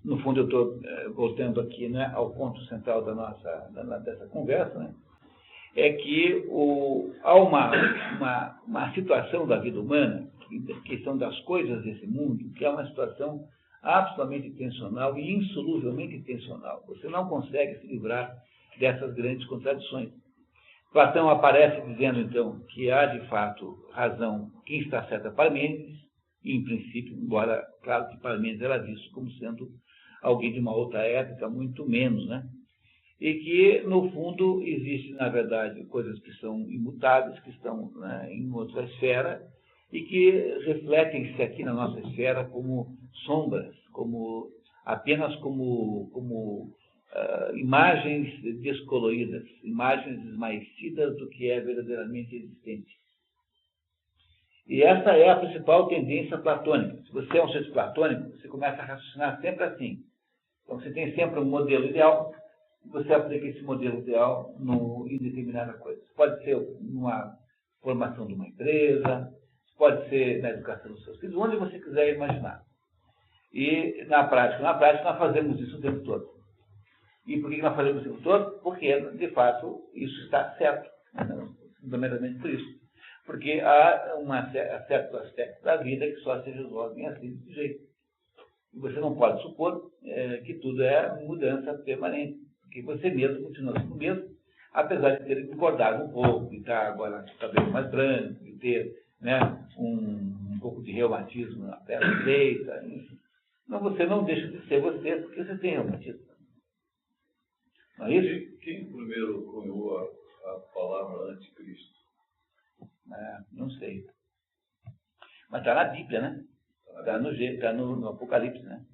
no fundo, eu estou voltando aqui, né, ao ponto central dessa conversa, né, é que há uma situação da vida humana, que são das coisas desse mundo, que é uma situação absolutamente tensional e insoluvelmente tensional. Você não consegue se livrar dessas grandes contradições. Platão aparece dizendo, então, que há, de fato, razão quem está certo é Parmênides, e, em princípio, embora, claro, que Parmênides era visto como sendo alguém de uma outra época, muito menos, né? E que, no fundo, existem, na verdade, coisas que são imutáveis, que estão, né, em outra esfera, e que refletem-se aqui na nossa esfera como sombras, apenas como imagens descoloridas, imagens esmaecidas do que é verdadeiramente existente. E essa é a principal tendência platônica. Se você é um ser platônico, você começa a raciocinar sempre assim. Então, você tem sempre um modelo ideal, você aplica esse modelo ideal em determinada coisa. Pode ser numa formação de uma empresa, pode ser na educação dos seus filhos, onde você quiser imaginar. E na prática nós fazemos isso o tempo todo. E por que nós fazemos isso o tempo todo? Porque, de fato, isso está certo. Fundamentalmente por isso. Porque há certo aspecto da vida que só se resolve assim, desse jeito. E você não pode supor que tudo é mudança permanente. Porque você mesmo continua sendo o mesmo, apesar de ter engordado um pouco, de estar agora com o cabelo mais branco, de ter, né, um pouco de reumatismo na perna direita, enfim. Mas você não deixa de ser você porque você tem reumatismo. Não é isso? Quem primeiro cunhou a palavra anticristo? Não sei. Mas está na Bíblia, né? Está no Apocalipse, né?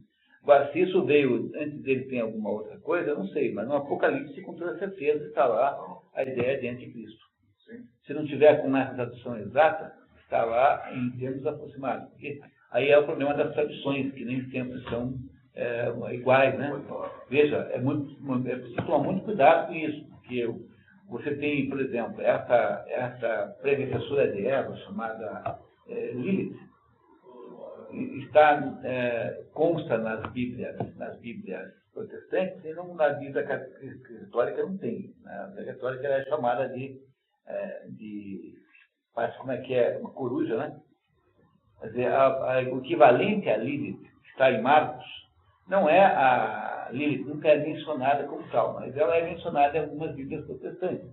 Agora, se isso veio antes dele tem alguma outra coisa, eu não sei, mas no Apocalipse, com toda certeza, está lá a ideia de anticristo. Sim. Se não tiver com essa tradução exata, está lá em termos aproximados. Porque aí é o problema das traduções, que nem sempre são iguais, né? Veja, é preciso tomar muito cuidado com isso, porque Você tem, por exemplo, essa predecessora de Eva, chamada Lilith, consta nas Bíblias protestantes e não, na Bíblia católica não tem. Na Bíblia católica ela é chamada parece como é que é, uma coruja, né? Quer dizer, o equivalente a Lilith, que está em Marcos, não é a Lilith, nunca é mencionada como tal, mas ela é mencionada em algumas Bíblias protestantes.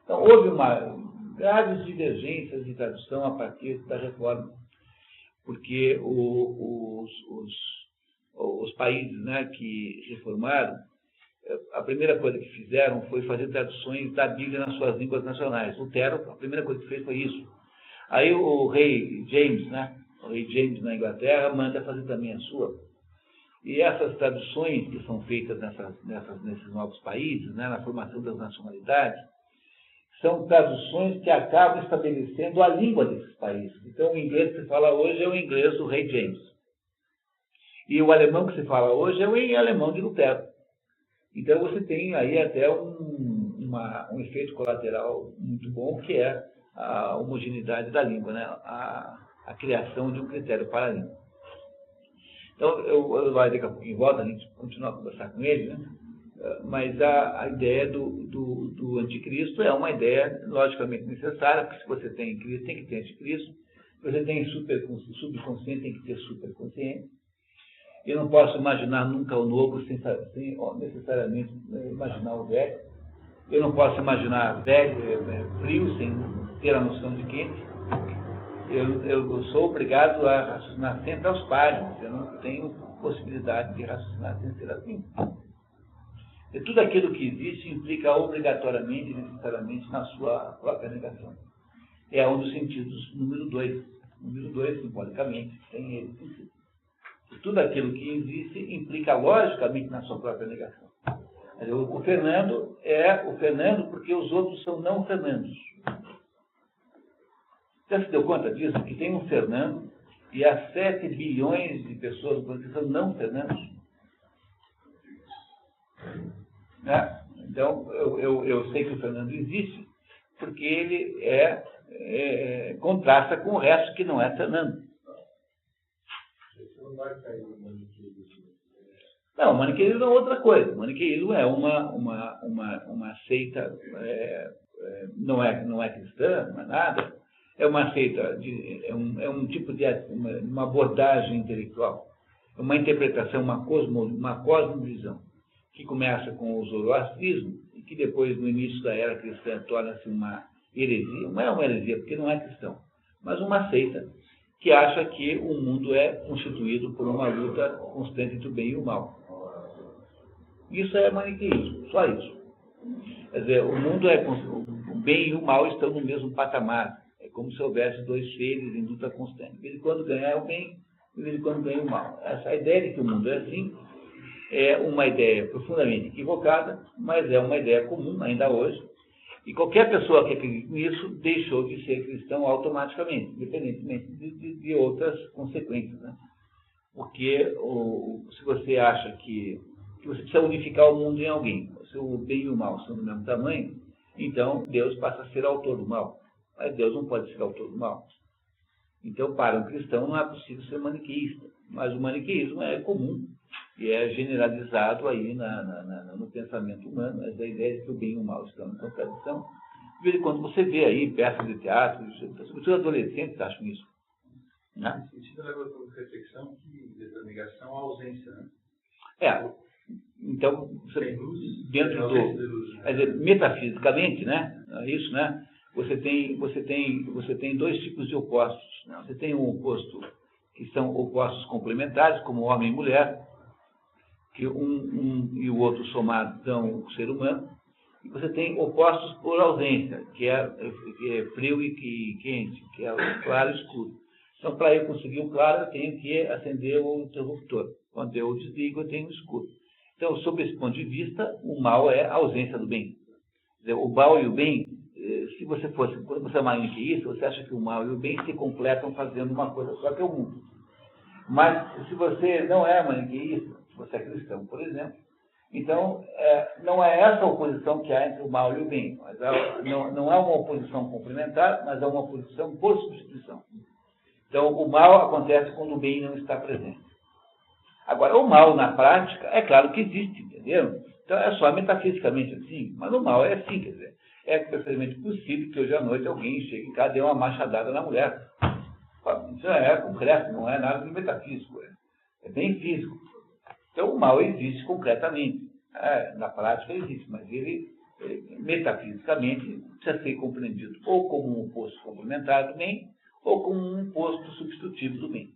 Então, houve graves divergências de tradução a partir da Reforma, porque os países, né, que reformaram, a primeira coisa que fizeram foi fazer traduções da Bíblia nas suas línguas nacionais. Lutero, a primeira coisa que fez foi isso. Aí o rei James, né, o rei James na Inglaterra, manda fazer também a sua. E essas traduções que são feitas nesses novos países, né, na formação das nacionalidades, são traduções que acabam estabelecendo a língua desses países. Então, o inglês que se fala hoje é o inglês do rei James. E o alemão que se fala hoje é o alemão de Lutero. Então, você tem aí até um efeito colateral muito bom, que é a homogeneidade da língua, né? A criação de um critério para a língua. Então, eu daqui a pouquinho volto, a gente continua a conversar com ele, né? Mas a ideia do anticristo é uma ideia logicamente necessária, porque se você tem Cristo, tem que ter anticristo. Se você tem subconsciente, tem que ter superconsciente. Eu não posso imaginar nunca o novo sem necessariamente imaginar o velho. Eu não posso imaginar frio sem ter a noção de quente. Eu sou obrigado a raciocinar sempre aos pares. Eu não tenho possibilidade de raciocinar sem ser assim. E tudo aquilo que existe implica obrigatoriamente e necessariamente na sua própria negação. É um dos sentidos número 2. Número 2, simbolicamente, tem ele. Tudo aquilo que existe implica logicamente na sua própria negação. O Fernando é o Fernando porque os outros são não Fernandos. Você se deu conta disso? Que tem um Fernando e há 7 bilhões de pessoas que são não Fernandos? Né? Então, eu sei que o Fernando existe porque ele contrasta com o resto que não é Fernando. Não, o maniqueísmo é outra coisa. O maniqueísmo é uma seita, não é cristã, não é nada. É uma seita, é um tipo de uma abordagem intelectual, uma interpretação, uma cosmovisão, que começa com o zoroastrismo e que depois, no início da era cristã, torna-se uma heresia. Não é uma heresia, porque não é cristão, mas uma seita que acha que o mundo é constituído por uma luta constante entre o bem e o mal. Isso é maniqueísmo, só isso. Quer dizer, o bem e o mal estão no mesmo patamar. É como se houvesse 2 seres em luta constante. De vez em quando ganha o bem, de vez em quando ganha o mal. Essa ideia de que o mundo é assim é uma ideia profundamente equivocada, mas é uma ideia comum ainda hoje. E qualquer pessoa que acredite nisso deixou de ser cristão automaticamente, independentemente de outras consequências. Né? Porque se você acha que você precisa unificar o mundo em alguém, se o bem e o mal são do mesmo tamanho, então Deus passa a ser autor do mal. Mas Deus não pode ser autor do mal. Então, para um cristão não é possível ser maniqueísta. Mas o maniqueísmo é comum e é generalizado aí no pensamento humano, mas a ideia de que o bem e o mal estão em contradição. De vez em quando você vê aí peças de teatro, sobretudo adolescentes acham isso. Né? Nesse sentido, leva como reflexão que dessa negação à ausência, né? Então, dentro do... Quer dizer, metafisicamente, né? Isso, né? Você tem 2 tipos de opostos. Né? Você tem um oposto que são opostos complementares, como homem e mulher, que um e o outro somados dão o ser humano. E você tem opostos por ausência, que é frio e quente, que é o claro e escuro. Então, para eu conseguir o claro, eu tenho que acender o interruptor. Quando eu desligo, eu tenho o escuro. Então, sob esse ponto de vista, o mal é a ausência do bem. Quer dizer, o mal e o bem, quando você é maniqueísta, você acha que o mal e o bem se completam fazendo uma coisa só, que é o mundo. Mas, se você não é maniqueísta, se você é cristão, por exemplo, Então, não é essa oposição que há entre o mal e o bem. Mas não é uma oposição complementar, mas é uma oposição por substituição. Então, o mal acontece quando o bem não está presente. Agora, o mal na prática, é claro que existe, entendeu? Então, é só metafisicamente assim, mas o mal é assim, quer dizer, é perfeitamente possível que hoje à noite alguém chegue em casa e dê uma machadada na mulher. Isso é concreto, não é nada de metafísico, é bem físico. Então, o mal existe concretamente. Na prática existe, mas ele metafisicamente precisa ser compreendido ou como um oposto complementar do bem, ou como um oposto substitutivo do bem.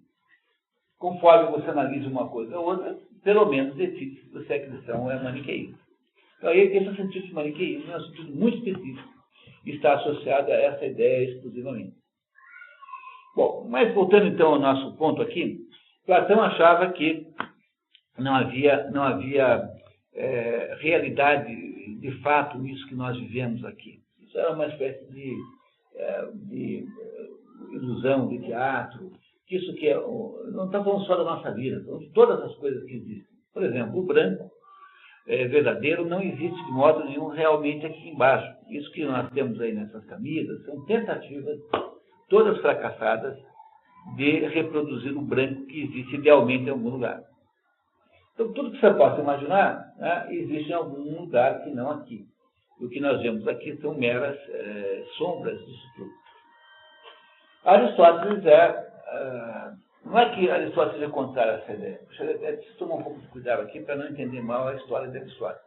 Conforme você analisa uma coisa ou outra, pelo menos decide se você é cristão ou é maniqueísta. Então, esse sentido de maniqueísmo é um sentido muito específico e está associado a essa ideia exclusivamente. Bom, mas voltando então ao nosso ponto aqui, Platão achava que não havia realidade de fato nisso que nós vivemos aqui. Isso era uma espécie de ilusão, de teatro, que isso que não está falando só da nossa vida, falando de todas as coisas que existem. Por exemplo, o branco verdadeiro não existe de modo nenhum realmente aqui embaixo. Isso que nós temos aí nessas camisas são tentativas, todas fracassadas, de reproduzir o branco que existe idealmente em algum lugar. Então, tudo que você possa imaginar, né, existe em algum lugar que não aqui. O que nós vemos aqui são meras sombras disso tudo. Aristóteles não é que Aristóteles seja contrário a essa ideia. Preciso tomar um pouco de cuidado aqui para não entender mal a história de Aristóteles.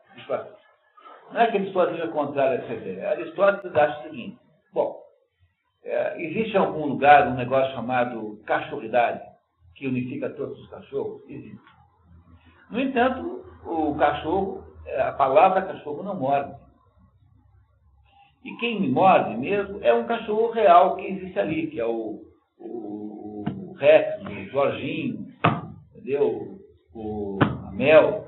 Não é que Aristóteles seja contrário a essa ideia. Aristóteles acha o seguinte: bom, existe em algum lugar um negócio chamado cachorridade, que unifica todos os cachorros? Existe. No entanto, o cachorro, a palavra cachorro não morde. E quem me morde mesmo é um cachorro real que existe ali, que é o Rex, o Jorginho, entendeu? A Mel.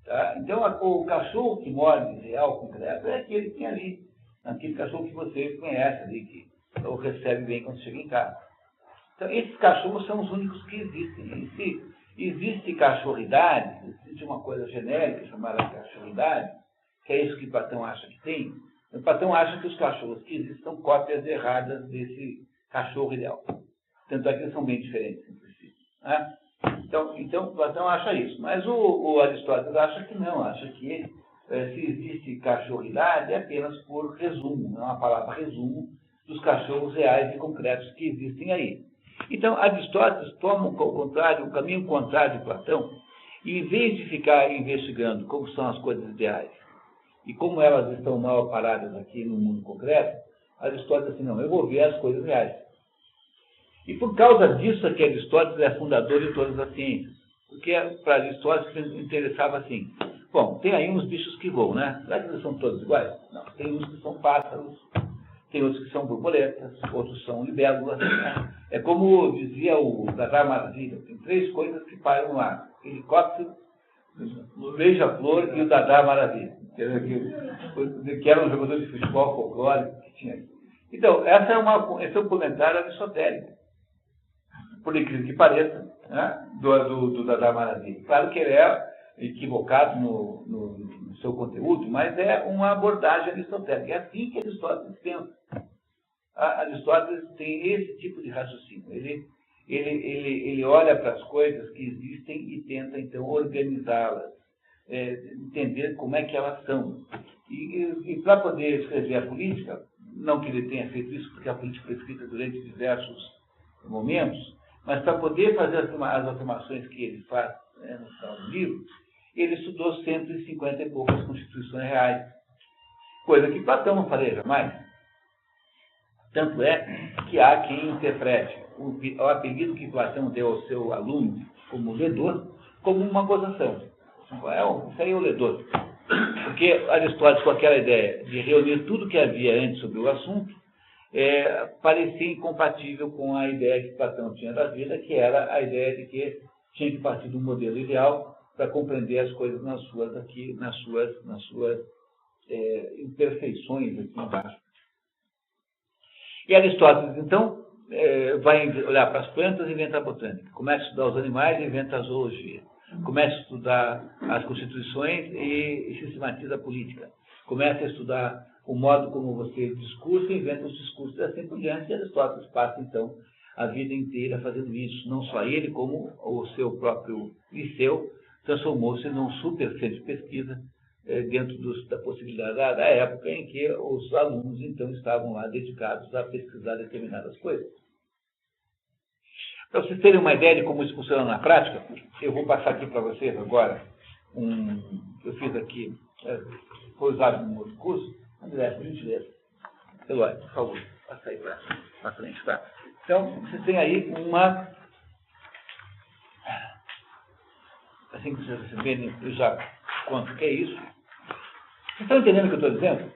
Tá? Então, o cachorro que morde real, concreto, é aquele que tem ali. Aquele cachorro que você conhece ali, que ou recebe bem quando chega em casa. Então, esses cachorros são os únicos que existem. E se existe cachorridade, existe uma coisa genérica chamada cachorridade, que é isso que Platão acha que tem. O Platão acha que os cachorros que existem são cópias erradas desse cachorro ideal. Tanto é que eles são bem diferentes entre si. Né? Então, Platão acha isso. Mas o Aristóteles acha que não. Acha que se existe cachorridade é apenas por resumo. Não é uma palavra resumo dos cachorros reais e concretos que existem aí. Então, Aristóteles toma o caminho contrário de Platão, e em vez de ficar investigando como são as coisas ideais e como elas estão mal paradas aqui no mundo concreto, Aristóteles assim, não, eu vou ver as coisas reais. E por causa disso é que Aristóteles é fundador de todas as ciências. Porque para Aristóteles interessava assim, bom, tem aí uns bichos que voam, né? Será que eles são todos iguais? Não, tem uns que são pássaros, tem outros que são borboletas, outros são libélulas. Né? É como dizia o Dada Maravilha, tem 3 coisas que param no ar: helicóptero, o beija-flor e o Dada Maravilha, que era um jogador de futebol folclórico que tinha. Então, esse é um comentário aristotélico, por incrível que pareça, né? do Dada Maravilha. Claro que ele é equivocado no seu conteúdo, mas é uma abordagem aristotélica. É assim que Aristóteles pensa. Aristóteles tem esse tipo de raciocínio. Ele olha para as coisas que existem e tenta, então, organizá-las, entender como é que elas são. E para poder escrever a política, não que ele tenha feito isso, porque a política foi escrita durante diversos momentos, mas para poder fazer as afirmações que ele faz no final do livro, ele estudou 150 e poucas constituições reais, coisa que Platão não faria jamais. Tanto é que há quem interprete o apelido que Platão deu ao seu aluno como ledor, como uma gozação. Isso aí é o ledor. Porque Aristóteles, com aquela ideia de reunir tudo que havia antes sobre o assunto, parecia incompatível com a ideia que Platão tinha da vida, que era a ideia de que tinha que partir de um modelo ideal para compreender as coisas nas suas imperfeições aqui embaixo. E Aristóteles, então, vai olhar para as plantas e inventa a botânica. Começa a estudar os animais e inventa a zoologia. Começa a estudar as constituições e sistematiza a política. Começa a estudar o modo como você discursa e inventa os discursos e assim por diante. E Aristóteles passa, então, a vida inteira fazendo isso. Não só ele, como o seu próprio Liceu transformou-se num super centro de pesquisa dentro da possibilidade da época em que os alunos, então, estavam lá dedicados a pesquisar determinadas coisas. Para vocês terem uma ideia de como isso funciona na prática, eu vou passar aqui para vocês agora eu fiz aqui, foi usado num outro curso. André, por gentileza. Eloy, por favor, passa aí para frente, tá? Então, vocês têm aí uma... Assim que vocês receberem, eu já conto o que é isso. Vocês estão entendendo o que eu estou dizendo?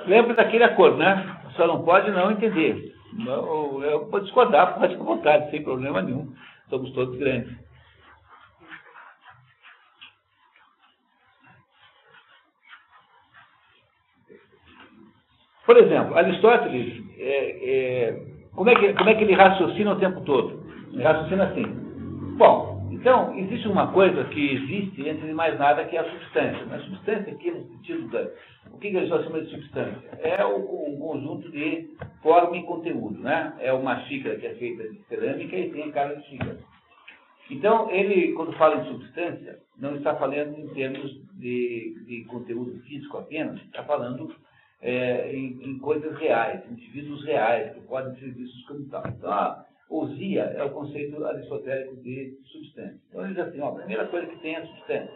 Lembra daquele acordo, né? Só não pode não entender. Eu vou discordar, pode com vontade, sem problema nenhum. Somos todos grandes. Por exemplo, Aristóteles, como é que ele raciocina o tempo todo? Ele raciocina assim. Bom, então, existe uma coisa que existe, antes de mais nada, que é a substância. A substância aqui, no sentido o que ele chama de substância? É um conjunto de forma e conteúdo, né? É uma xícara que é feita de cerâmica e tem a cara de xícara. Então, ele, quando fala em substância, não está falando em termos de conteúdo físico apenas, está falando em coisas reais, indivíduos reais, que podem ser vistos como tal. Então, a ousia é o conceito aristotélico de substância. Então, ele diz assim, a primeira coisa que tem é a substância.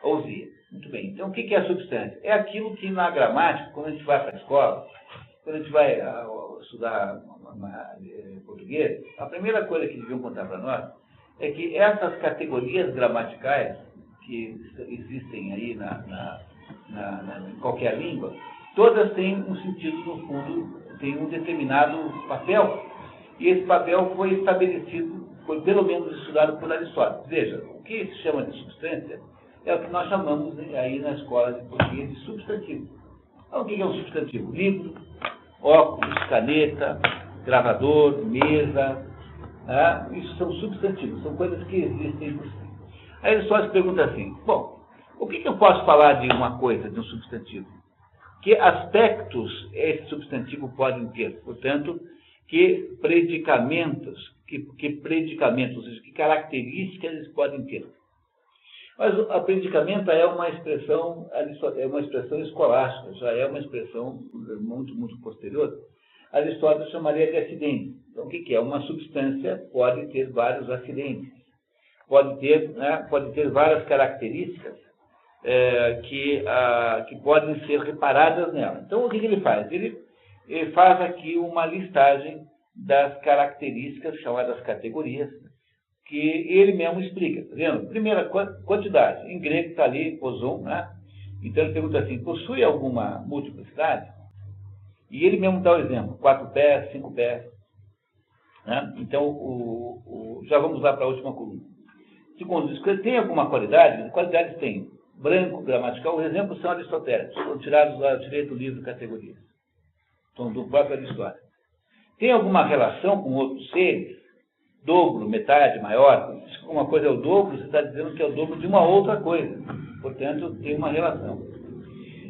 Ousia. Muito bem. Então, o que é a substância? É aquilo que na gramática, quando a gente vai para a escola, quando a gente vai estudar português, a primeira coisa que deviam contar para nós é que essas categorias gramaticais que existem aí em qualquer língua, todas têm um sentido, no fundo, têm um determinado papel, e esse papel foi estabelecido, foi pelo menos estudado por Aristóteles. Veja, o que se chama de substância é o que nós chamamos aí na escola de português de substantivo. Então, o que é um substantivo? Livro, óculos, caneta, gravador, mesa, isso são substantivos, são coisas que existem por si. Aí Aristóteles pergunta assim, bom, o que eu posso falar de uma coisa, de um substantivo? Que aspectos esse substantivo pode ter? Portanto, que predicamentos, ou seja, que características eles podem ter? Mas o predicamento é uma expressão escolástica, já é uma expressão muito, muito posterior. Aristóteles chamaria de acidente. Então, o que é? Uma substância pode ter vários acidentes, pode ter várias características que podem ser reparadas nela. Então, o que ele faz? Ele faz aqui uma listagem das características, chamadas categorias, que ele mesmo explica. Tá vendo? Primeira, quantidade. Em grego está ali, poson, né? Então, ele pergunta assim, possui alguma multiplicidade? E ele mesmo dá o exemplo, 4 pés, 5 pés. Né? Então, já vamos lá para a última coluna. Segundo, tem alguma qualidade? Qualidades tem. Branco, gramatical, os exemplos são aristotélicos, são tirados do livro Categorias. São do próprio Aristóteles. Tem alguma relação com outros seres? Dobro, metade, maior? Se uma coisa é o dobro, você está dizendo que é o dobro de uma outra coisa. Portanto, tem uma relação.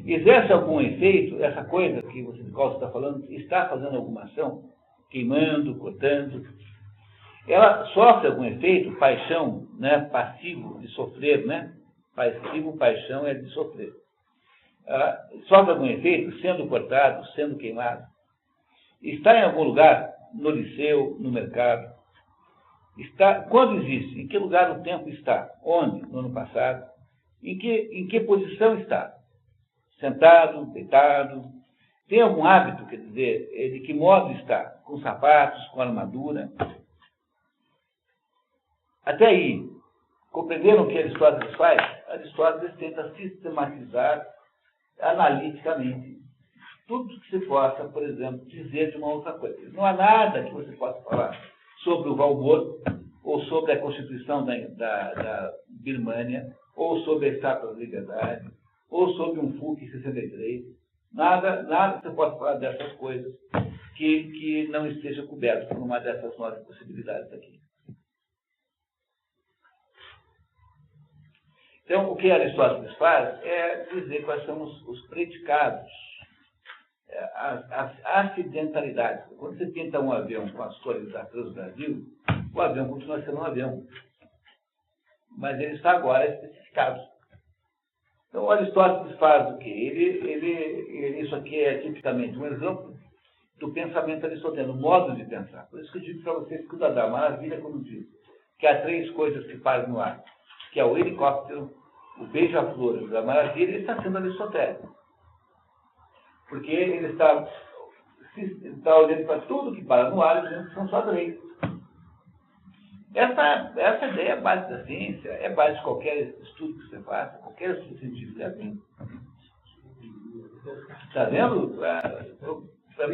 Exerce algum efeito, essa coisa que você está falando, está fazendo alguma ação? Queimando, cortando? Ela sofre algum efeito? Paixão, né? Passivo, de sofrer, né? Passivo, paixão é de sofrer. Sofre algum efeito? Sendo cortado, sendo queimado? Está em algum lugar? No liceu, no mercado? Quando existe? Em que lugar o tempo está? Onde? No ano passado? Em que posição está? Sentado, deitado? Tem algum hábito, quer dizer, de que modo está? Com sapatos, com armadura? Até aí, compreenderam o que Aristóteles faz? Aristóteles tenta sistematizar analiticamente tudo que se possa, por exemplo, dizer de uma outra coisa. Não há nada que você possa falar sobre o Valmor, ou sobre a Constituição da Birmânia, ou sobre a Estátua da Liberdade, ou sobre um FUC 63. Nada que você possa falar dessas coisas que não esteja coberto por uma dessas 9 possibilidades aqui. Então, o que Aristóteles faz é dizer quais são os predicados, as acidentalidades. Quando você pinta um avião com as cores da Transbrasil, o avião continua sendo um avião, mas ele está agora especificado. Então, Aristóteles faz o quê? Isso aqui é tipicamente um exemplo do pensamento aristoteliano, o modo de pensar. Por isso que eu digo para vocês que o Dada Maravilha, quando diz que há 3 coisas que param no ar, que é o helicóptero, o beija-flor da maravilha, ele está sendo aristotélico. Porque ele está olhando para tudo que para no ar e dizendo que são só 3. Essa ideia é base da ciência, é base de qualquer estudo que você faça, qualquer estudo científico que assim. Está vendo? Para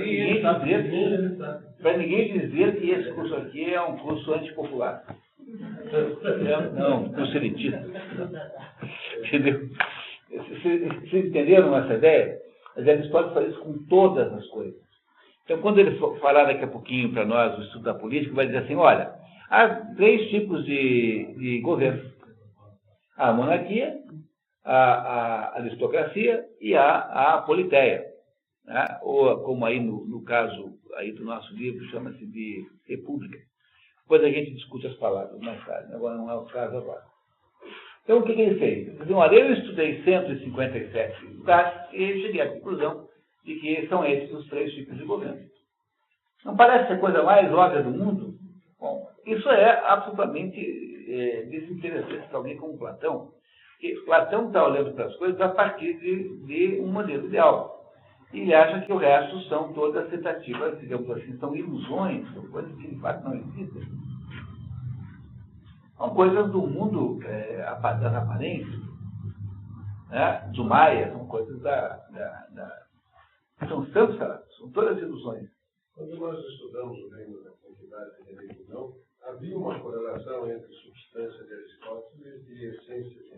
ninguém dizer que esse curso aqui é um curso antipopular. Não, curso elitista. Entendeu? Vocês entenderam essa ideia? Mas Aristóteles faz isso com todas as coisas. Então, quando ele falar daqui a pouquinho para nós o estudo da política, vai dizer assim, olha, há 3 tipos de governo. A monarquia, a aristocracia e a politeia. Né? Ou, como aí no caso aí do nosso livro, chama-se de república. Depois a gente discute as palavras mais tarde, agora não é o caso agora. Então, o que ele fez? Ele disse, olha, eu estudei 157 lugares e cheguei à conclusão de que são esses os 3 tipos de governo. Não parece ser a coisa mais óbvia do mundo? Bom, isso é absolutamente desinteressante para alguém como Platão, porque Platão está olhando para as coisas a partir de um modelo ideal. E ele acha que o resto são todas tentativas, digamos assim, são ilusões, são coisas que de fato não existem. São coisas do mundo das aparências, né? Do Maia, são coisas são todas ilusões. Quando nós estudamos o reino da quantidade e da religião, havia uma correlação entre substância de Aristóteles e essência de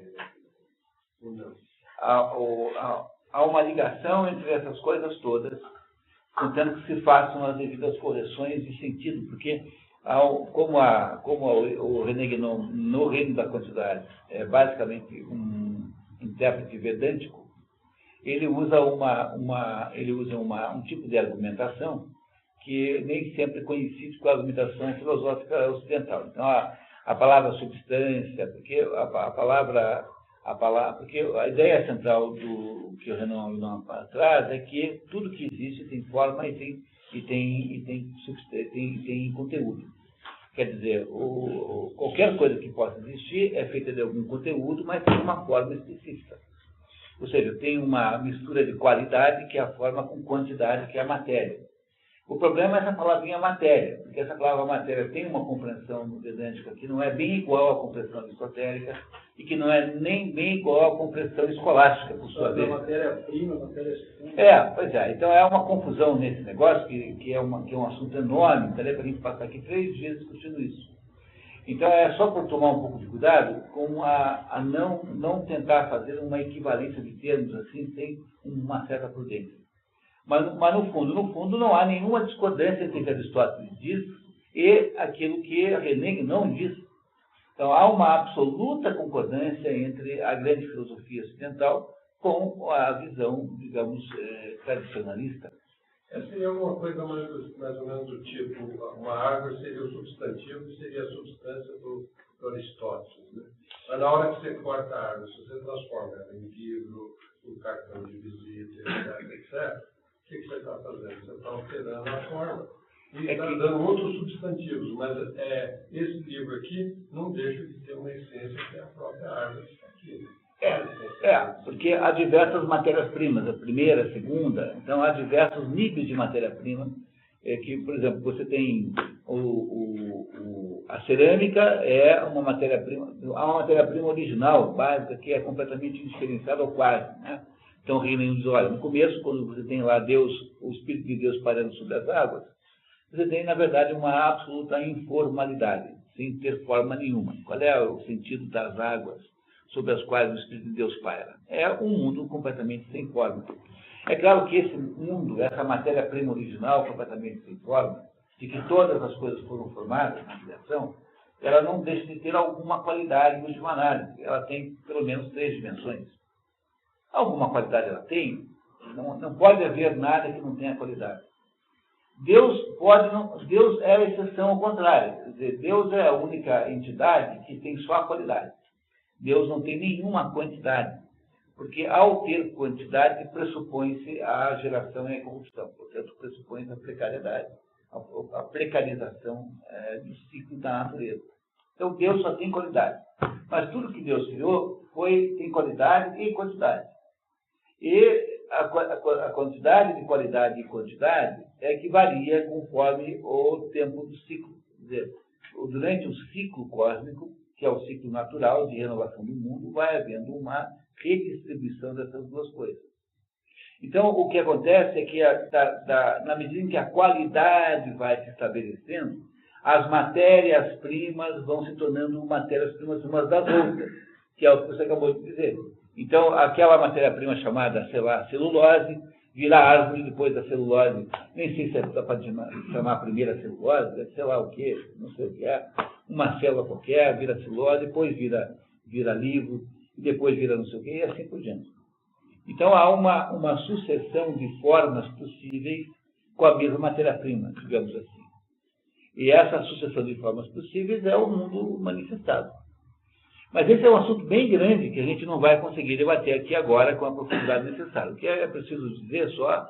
religião. Há uma ligação entre essas coisas todas, tentando que se façam as devidas correções de sentido, porque como o René Guénon, no reino da quantidade, é basicamente um intérprete vedântico, ele usa um tipo de argumentação que nem sempre coincide com a argumentação filosófica ocidental. Então, a palavra substância, porque porque a ideia central do que o Renan traz é que tudo que existe tem forma e tem conteúdo. Quer dizer, qualquer coisa que possa existir é feita de algum conteúdo, mas tem uma forma específica. Ou seja, tem uma mistura de qualidade, que é a forma, com quantidade, que é a matéria. O problema é essa palavrinha matéria, porque essa palavra matéria tem uma compreensão vedântica que não é bem igual à compreensão aristotélica e que não é nem bem igual à compreensão escolástica, por sua vez. Matéria-prima, matéria-segunda. Pois é. Então é uma confusão nesse negócio que é um assunto enorme, daria para a gente passar aqui 3 dias discutindo isso. Então é só por tomar um pouco de cuidado com a não tentar fazer uma equivalência de termos assim, sem uma certa prudência. Mas no fundo, não há nenhuma discordância entre o que Aristóteles diz e aquilo que René não diz. Então, há uma absoluta concordância entre a grande filosofia ocidental com a visão, digamos, tradicionalista. Seria alguma coisa mais ou menos do tipo, uma árvore seria o substantivo e seria a substância do Aristóteles. Né? Mas na hora que você corta a árvore, se você transforma ela em livro, um cartão de visita, etc., o que você está fazendo? Você está alterando a forma. E está dando outros substantivos, mas esse livro aqui não deixa de ter uma essência que é a própria árvore aqui. Porque há diversas matérias-primas, a primeira, a segunda, então há diversos níveis de matéria-prima, que, por exemplo, você tem a cerâmica é uma matéria-prima, há uma matéria-prima original, básica, que é completamente indiferenciada ou quase, né? Então, o Reino diz, olha, no começo, quando você tem lá Deus, o Espírito de Deus pairando sobre as águas, você tem, na verdade, uma absoluta informalidade, sem ter forma nenhuma. Qual é o sentido das águas sobre as quais o Espírito de Deus paira? É um mundo completamente sem forma. É claro que esse mundo, essa matéria-prima original, completamente sem forma, de que todas as coisas foram formadas na criação, ela não deixa de ter alguma qualidade em última análise. Ela tem pelo menos 3 dimensões. Alguma qualidade ela tem. Não pode haver nada que não tenha qualidade. Deus é a exceção ao contrário. Quer dizer, Deus é a única entidade que tem só a qualidade. Deus não tem nenhuma quantidade. Porque ao ter quantidade, pressupõe-se a geração e a corrupção. Portanto, pressupõe-se a precariedade, a precarização do ciclo da natureza. Então, Deus só tem qualidade. Mas tudo que Deus criou tem qualidade e quantidade. E a quantidade de qualidade e quantidade é que varia conforme o tempo do ciclo. Quer dizer, durante o ciclo cósmico, que é o ciclo natural de renovação do mundo, vai havendo uma redistribuição dessas duas coisas. Então, o que acontece é que, na medida em que a qualidade vai se estabelecendo, as matérias-primas vão se tornando matérias-primas umas das outras, que é o que você acabou de dizer. Então, aquela matéria-prima chamada, sei lá, celulose, vira árvore depois da celulose. Nem sei se é para chamar a primeira celulose, sei lá o quê, não sei o que é. Uma célula qualquer vira celulose, depois vira livro, e depois vira não sei o quê, e assim por diante. Então, há uma sucessão de formas possíveis com a mesma matéria-prima, digamos assim. E essa sucessão de formas possíveis é o mundo manifestado. Mas esse é um assunto bem grande que a gente não vai conseguir debater aqui agora com a profundidade necessária. O que é preciso dizer só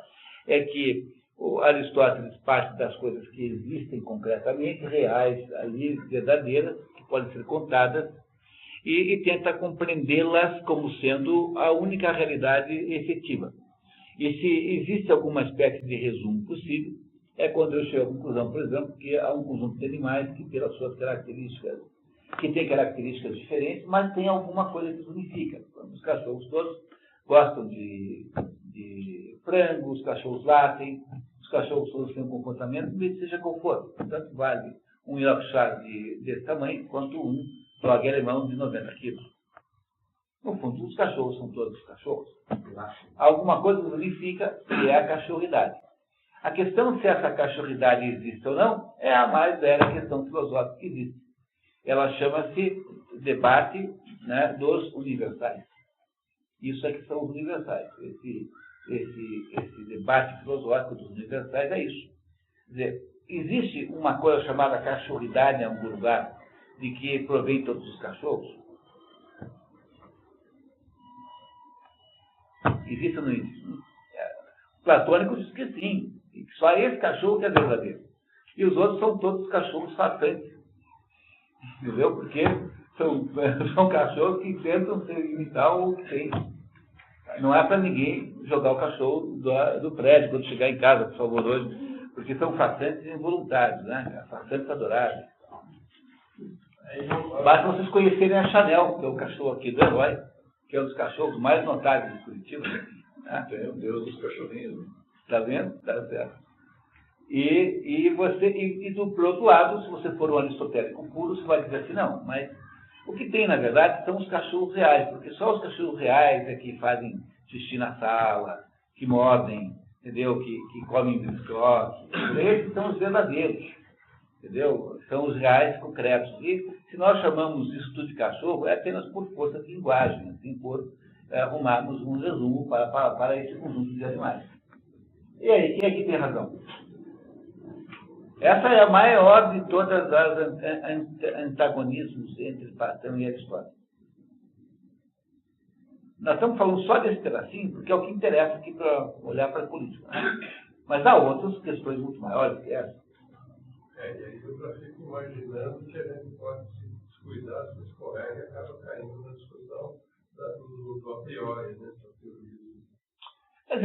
é que o Aristóteles parte das coisas que existem concretamente, reais, ali, verdadeiras, que podem ser contadas, e tenta compreendê-las como sendo a única realidade efetiva. E se existe alguma espécie de resumo possível, é quando eu chego à conclusão, por exemplo, que há um conjunto de animais que, pelas suas características, que tem características diferentes, mas tem alguma coisa que os unifica. Os cachorros todos gostam de frango, os cachorros latem, os cachorros todos têm um comportamento, seja qual for. Tanto vale um Yorkshire desse tamanho, quanto um dog alemão de 90 quilos. No fundo, os cachorros são todos cachorros. Alguma coisa os unifica, que é a cachorridade. A questão de se essa cachorridade existe ou não é a mais velha questão filosófica que existe. Ela chama-se debate, né, dos universais. Isso é que são os universais. Esse debate filosófico dos universais é isso. Quer dizer, existe uma coisa chamada cachorridade em algum lugar, de que provém todos os cachorros? Existe ou não existe? O platônico diz que sim, e que só esse cachorro que é verdadeiro. E os outros são todos cachorros fatantes. Entendeu? Porque são cachorros que tentam imitar o que tem. Não é para ninguém jogar o cachorro do prédio quando chegar em casa, por favor, hoje, porque são fatantes involuntários, né? Fatantes adoráveis. Basta vocês conhecerem a Chanel, que é o cachorro aqui do Herói, que é um dos cachorros mais notáveis de Curitiba. Né? Tem o Deus dos cachorrinhos. Está vendo? Está certo. E por outro lado, se você for um aristotélico puro, você vai dizer assim, não, mas o que tem, na verdade, são os cachorros reais, porque só os cachorros reais é que fazem xixi na sala, que mordem, entendeu? Que comem biscoito. Esses são os verdadeiros, entendeu? São os reais concretos. E se nós chamamos isso tudo de cachorro, é apenas por força de linguagem, assim, por arrumarmos um resumo para esse conjunto de animais. E aí, quem é que tem razão? Essa é a maior de todas as antagonismos entre Platão e Aristóteles. Nós estamos falando só desse pedacinho, porque é o que interessa aqui para olhar para a política. Né? Mas há outras questões muito maiores que essa. E aí eu fico imaginando que a gente pode se descuidar, se escorrega e acaba caindo na discussão do a priori, né? Mas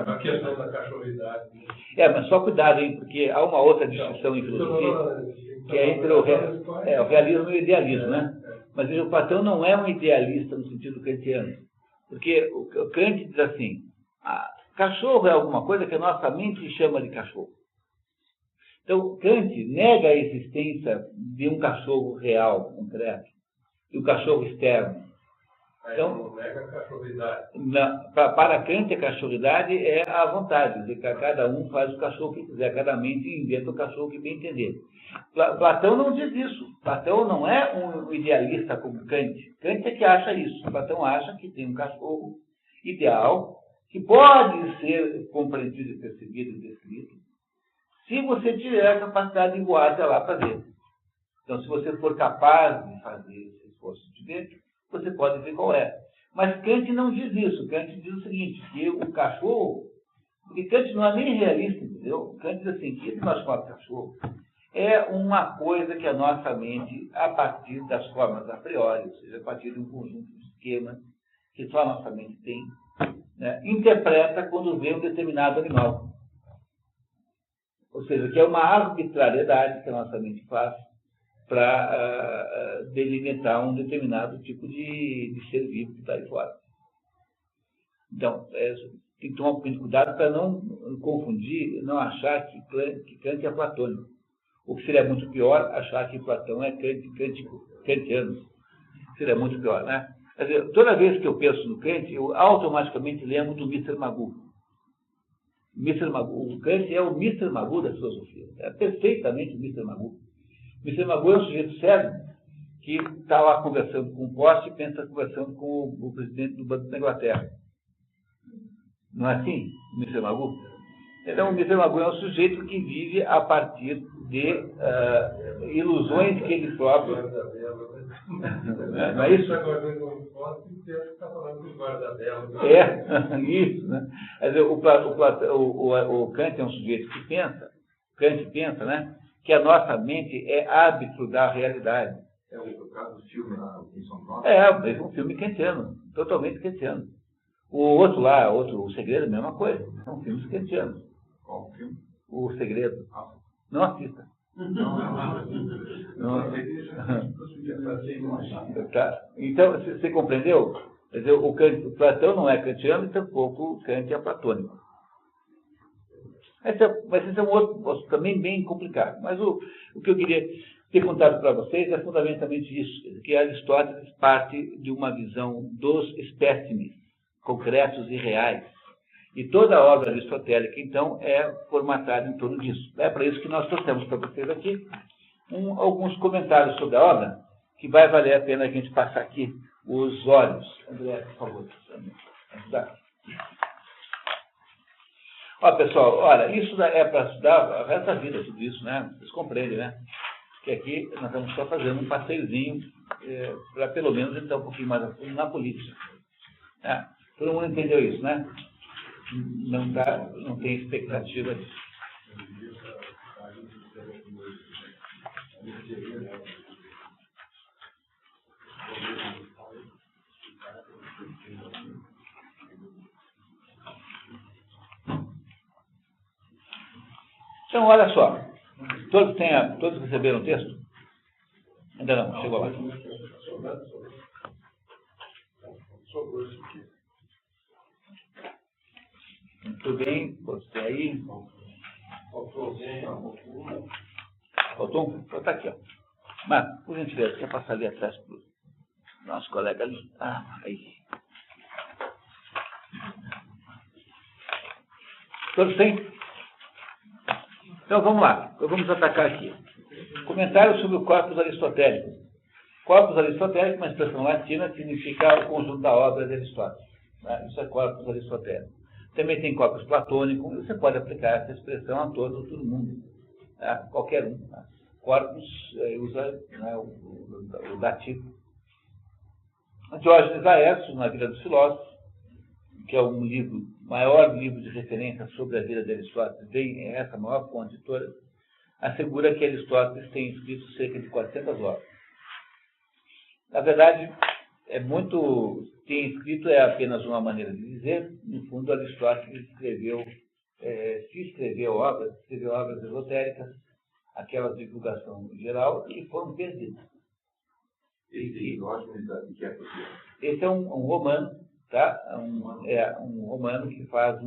a questão da cachorridade. Mas só cuidado, hein, porque há uma outra distinção em filosofia, que é entre o realismo e o idealismo, né? Mas veja, o Platão não é um idealista no sentido kantiano. Porque o Kant diz assim, cachorro é alguma coisa que a nossa mente chama de cachorro. Então, Kant nega a existência de um cachorro real, concreto, e um cachorro externo. Então, não nega a cachorridade. para Kant, a cachorridade é a vontade, de que cada um faz o cachorro que quiser, cada mente inventa o cachorro que bem entender. Platão não diz isso. Platão não é um idealista como Kant. Kant é que acha isso. Platão acha que tem um cachorro ideal que pode ser compreendido, percebido e descrito se você tiver a capacidade de voar até lá para ver. Então, se você for capaz de fazer esse esforço de ver, você pode ver qual é. Mas Kant não diz isso. Kant diz o seguinte, que o cachorro, porque Kant não é nem realista, entendeu? Kant diz assim, que esse nosso cachorro é uma coisa que a nossa mente, a partir das formas a priori, ou seja, a partir de um conjunto de esquemas que só a nossa mente tem, né, interpreta quando vê um determinado animal. Ou seja, que é uma arbitrariedade que a nossa mente faz para delimitar um determinado tipo de ser vivo que está aí fora. Então, tem que tomar um pouquinho de cuidado para não confundir, não achar que Kant é platônico. O que seria muito pior, achar que Platão é kantiano. Seria muito pior, né? Quer dizer, toda vez que eu penso no Kant, eu automaticamente lembro do Mr. Magoo. Mr. Magoo. O Kant é o Mr. Magoo da filosofia. É perfeitamente o Mr. Magoo. O Mr. Magoo é um sujeito sério que está lá conversando com o poste e pensa conversando com o presidente do Banco da Inglaterra. Não é assim, o Mr. Magoo? Então, o Mr. Magoo é um sujeito que vive a partir de ilusões que ele próprio... Não é isso? Isso, né? Quer dizer, o Kant é um sujeito que pensa, Kant pensa, né, que a nossa mente é árbitro da realidade. É o caso do filme lá, em São Paulo? É um filme kantiano, totalmente kantiano. O outro lá, O Segredo, a mesma coisa. São filmes kantianos. Qual filme? O Segredo. Não assista. Tá. Então, você compreendeu? Quer dizer, o Platão não é kantiano e tampouco o Kant é platônico. Mas esse é um outro também bem complicado. Mas o que eu queria ter contado para vocês é fundamentalmente isso, que Aristóteles parte de uma visão dos espécimes concretos e reais. E toda a obra aristotélica, então, é formatada em torno disso. É para isso que nós trouxemos para vocês aqui alguns comentários sobre a obra, que vai valer a pena a gente passar aqui os olhos. André, por favor. Ajudar. Ó, pessoal, olha, isso é para estudar o resto da vida, tudo isso, né? Vocês compreendem, né? Que aqui nós estamos só fazendo um passeiozinho para pelo menos entrar um pouquinho mais a fundo na política. Todo mundo entendeu isso, né? Não tem expectativa disso. Então, olha só. Todos receberam o texto? Ainda não, chegou lá. Muito bem, você aí. Faltou um? Então tá aqui, ó. Mas, por gentileza, quer passar ali atrás para o nosso colega ali? Aí. Todos têm? Então vamos lá, vamos atacar aqui. Comentário sobre o corpus aristotélico. Corpus aristotélico, uma expressão latina, significa o conjunto da obra de Aristóteles. Isso é corpus aristotélico. Também tem corpus platônico, e você pode aplicar essa expressão a todo mundo. Qualquer um. Corpus usa o dativo. Diógenes Laércio, na Vida dos Filósofos, que é um maior livro de referência sobre a vida de Aristóteles, é essa maior fonte de todas, assegura que Aristóteles tem escrito cerca de 400 obras. Na verdade, tem escrito é apenas uma maneira de dizer. No fundo, Aristóteles escreveu obras esotéricas, aquelas de divulgação geral, que foram perdidas. Esse é um romano, tá? Um romano que faz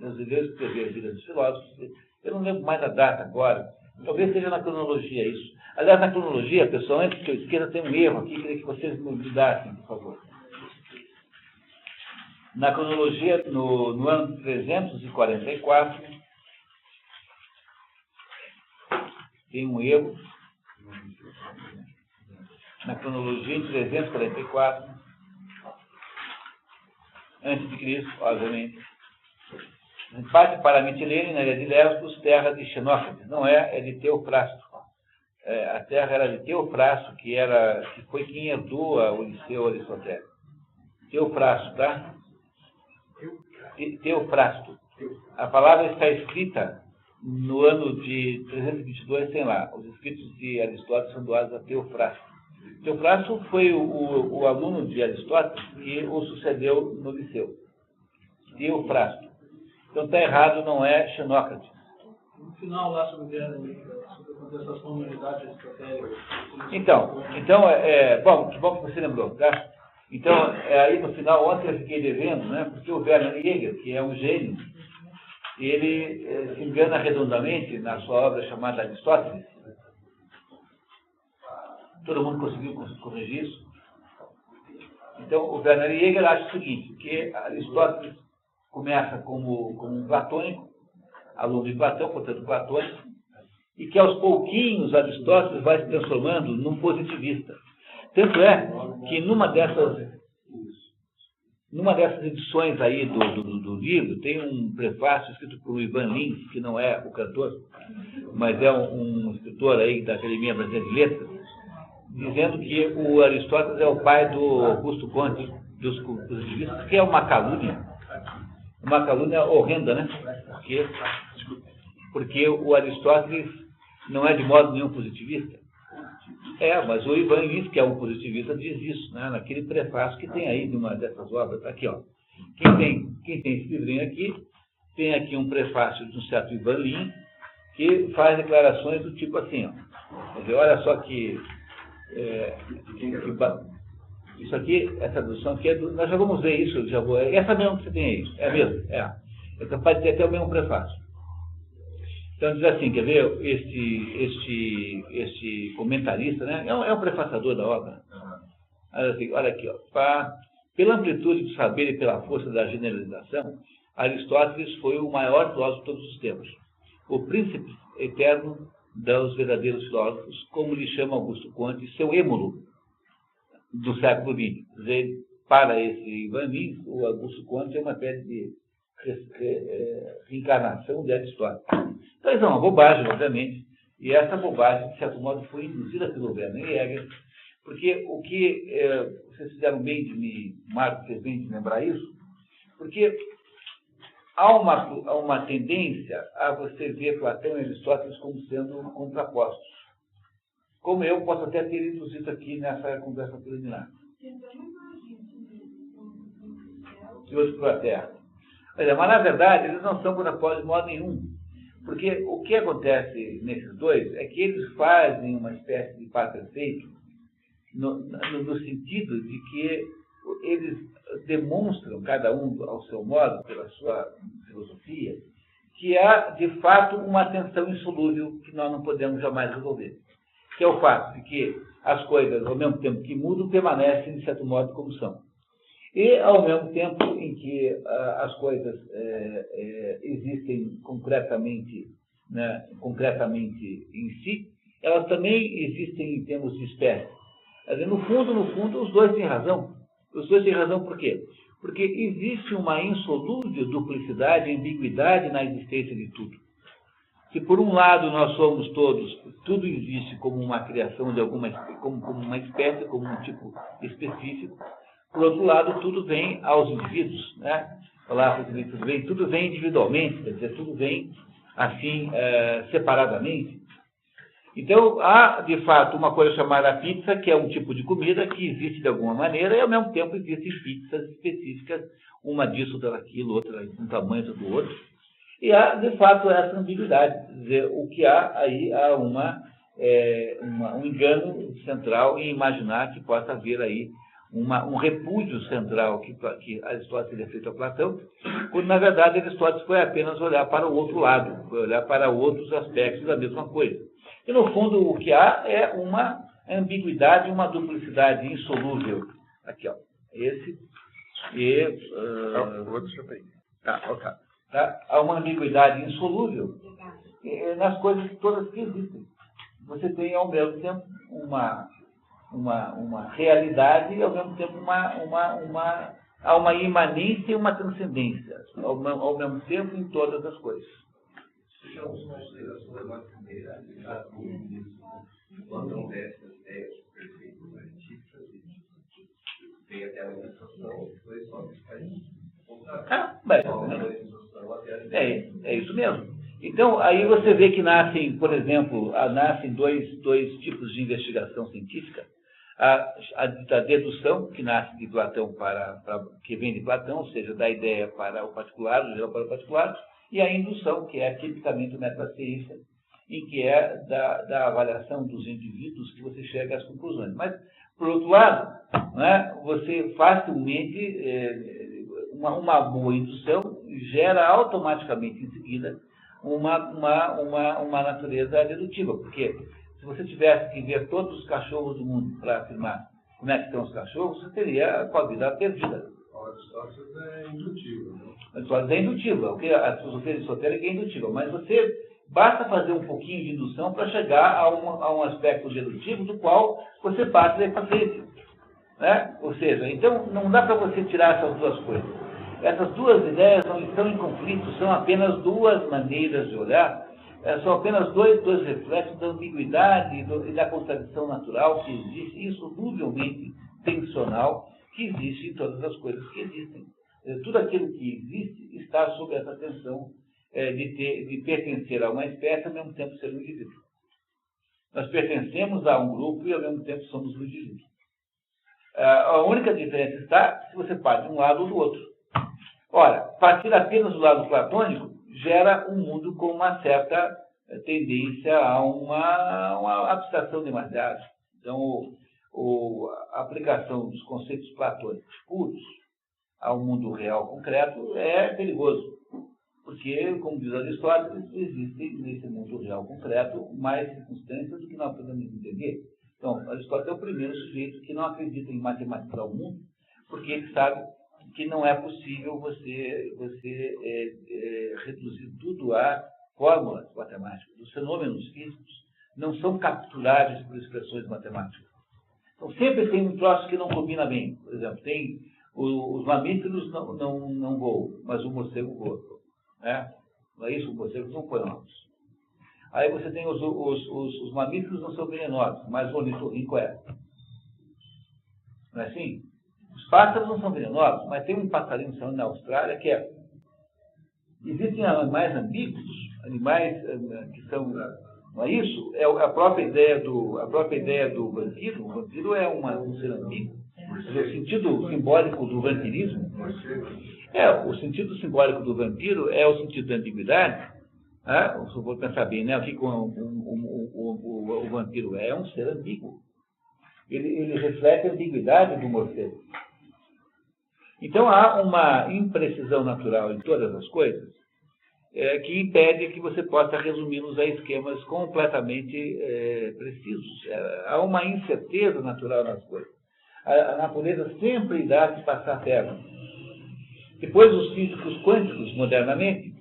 resolveu escrever a vida dos filósofos. Eu não lembro mais a data agora, talvez seja na cronologia isso, Aliás, na cronologia, pessoal, antes que eu esqueça, tem um erro aqui, queria que vocês me ajudassem, por favor. Na cronologia, no ano 344, tem um erro. Na cronologia, em 344, antes de Cristo, obviamente. Parte para Mitilene, na ilha de Lesbos, terra de Xenócrates. Não é de Teofrasto. A terra era de Teofrasto, que foi quem herdou o Liceu Aristotélico. Teofrasto, tá? Teofrasto. A palavra está escrita no ano de 322, tem lá. Os escritos de Aristóteles são doados a Teofrasto. Teofrasto foi o aluno de Aristóteles que o sucedeu no Liceu. Teofrasto. Então está errado, não é Xenócrates. No final lá sobre a contestação da unidade aristotélica. Então bom, que bom que você lembrou, tá? Então, aí no final, ontem eu fiquei devendo, né? Porque o Werner Jäger, que é um gênio, ele se engana redondamente na sua obra chamada Aristóteles. Todo mundo conseguiu corrigir isso? Então, o Werner Jäger acha o seguinte, que Aristóteles começa como um platônico, aluno de Platão, portanto platônico, e que aos pouquinhos Aristóteles vai se transformando num positivista. Tanto é que numa dessas edições aí do livro, tem um prefácio escrito por Ivan Lins, que não é o cantor, mas é um escritor aí da Academia Brasileira de Letras, dizendo que o Aristóteles é o pai do Augusto Comte, dos positivistas, que é uma calúnia horrenda, né? Porque o Aristóteles não é de modo nenhum positivista. Mas o Ivan Lins, que é um positivista, diz isso, né? Naquele prefácio que tem aí de uma dessas obras. Aqui, ó. Quem tem esse livrinho aqui, tem aqui um prefácio de um certo Ivan Lins, que faz declarações do tipo assim, ó. Quer dizer, olha só que isso aqui, essa tradução aqui, nós já vamos ver isso, essa mesmo que você tem aí, é mesmo? Então pode ter até o mesmo prefácio. Então diz assim, quer ver, este comentarista, né, é um prefaciador da obra. Assim, olha aqui, ó, pela amplitude do saber e pela força da generalização, Aristóteles foi o maior filósofo de todos os tempos, o príncipe eterno dos verdadeiros filósofos, como lhe chama Augusto Comte, seu êmulo do século XX. Quer dizer, para esse Ivan Lins, o Augusto Comte é uma espécie de reencarnação de Aristóteles. Então, isso é uma bobagem, obviamente, e essa bobagem, de certo modo, foi induzida pelo Werner Jäger, porque o que vocês fizeram bem de me, Marco fez bem de lembrar isso, porque há uma tendência a você ver Platão e Aristóteles como sendo contrapostos. Como eu posso até ter induzido aqui nessa conversa preliminar. E outros para a Terra. Mas, na verdade, eles não são contrapostos de modo nenhum. Porque o que acontece nesses dois é que eles fazem uma espécie de par perfeito no sentido de que eles demonstram, cada um ao seu modo, pela sua filosofia, que há, de fato, uma tensão insolúvel que nós não podemos jamais resolver. Que é o fato de que as coisas, ao mesmo tempo que mudam, permanecem, de certo modo, como são. E, ao mesmo tempo em que as coisas existem concretamente em si, elas também existem em termos de espécie. No fundo, os dois têm razão. Os dois têm razão por quê? Porque existe uma insolúvel duplicidade e ambiguidade na existência de tudo. Se por um lado nós somos todos, tudo existe como uma criação de como uma espécie, como um tipo específico, por outro lado, tudo vem aos indivíduos, né? Tudo vem individualmente, quer dizer, tudo vem assim, separadamente. Então, há, de fato, uma coisa chamada pizza, que é um tipo de comida que existe de alguma maneira, e ao mesmo tempo existem pizzas específicas, uma disso, outra daquilo, outra um tamanho, outra do outro. E há, de fato, essa ambiguidade. Quer dizer, o que há aí, há um engano central em imaginar que possa haver aí um repúdio central que Aristóteles teria feito a Platão, quando, na verdade, Aristóteles foi apenas olhar para o outro lado, foi olhar para outros aspectos da mesma coisa. E, no fundo, o que há é uma ambiguidade, uma duplicidade insolúvel. Aqui, ó. Esse e... O outro já tem. ok. Tá? Há uma ambiguidade insolúvel nas coisas todas que existem. Você tem, ao mesmo tempo, uma realidade e, ao mesmo tempo, há uma imanência e uma transcendência, ao mesmo tempo, em todas as coisas. Sejamos consideração da nossa primeira há dúvidas quando dessas ideias perfeitas, artísticas, e tem até a manifestação, depois só é isso mesmo. Então, aí você vê que nascem, por exemplo, nascem dois tipos de investigação científica. A dedução, que nasce de Platão que vem de Platão, ou seja, da ideia para o particular, do geral para o particular, e a indução, que é tipicamente o método da ciência, em que é da avaliação dos indivíduos que você chega às conclusões. Mas, por outro lado, né, você facilmente, uma boa indução gera automaticamente em seguida uma natureza dedutiva, porque se você tivesse que ver todos os cachorros do mundo para afirmar como é que estão os cachorros, você teria a vida perdida. A Aristóteles é indutiva, né? A Aristóteles é indutiva, a filosofia aristotélica é indutiva, mas você basta fazer um pouquinho de indução para chegar a um aspecto dedutivo do qual você parte daí para frente. Né? Ou seja, então não dá para você tirar essas duas coisas. Essas duas ideias não estão em conflito, são apenas duas maneiras de olhar, são apenas dois reflexos da ambiguidade e da contradição natural que existe, insoluvelmente tensional, que existe em todas as coisas que existem. Tudo aquilo que existe está sob essa tensão de pertencer a uma espécie e ao mesmo tempo ser um indivíduo. Nós pertencemos a um grupo e ao mesmo tempo somos um indivíduo. A única diferença está se você parte de um lado ou do outro. Ora, partir apenas do lado platônico gera um mundo com uma certa tendência a uma abstração demasiada. Então, a aplicação dos conceitos platônicos puros ao mundo real concreto é perigoso. Porque, como diz Aristóteles, existem nesse mundo real concreto mais circunstâncias do que nós podemos entender. Então, Aristóteles é o primeiro sujeito que não acredita em matemática ao mundo, porque ele sabe que não é possível você reduzir tudo a fórmulas matemáticas. Os fenômenos físicos não são capturáveis por expressões matemáticas. Então, sempre tem um troço que não combina bem. Por exemplo, os mamíferos não voam, mas o morcego voa. Né? Não é isso? Os morcegos não põem ovos. Aí você tem os mamíferos não são venenosos, mas o ornitorrinco é. Não é assim? Os pássaros não são venenosos, mas tem um passarinho saindo na Austrália que é. Existem animais ambíguos, animais que são. Não é isso? É a própria ideia do vampiro. O vampiro é um ser ambíguo. O sentido simbólico do vampirismo. O sentido simbólico do vampiro é o sentido da ambiguidade. Se eu vou pensar bem, né? O que o vampiro é um ser ambíguo. Ele reflete a ambiguidade do morcego. Então, há uma imprecisão natural em todas as coisas que impede que você possa resumi-los a esquemas completamente precisos. Há uma incerteza natural nas coisas. A natureza sempre irá se passar perto. Depois, os físicos quânticos, modernamente,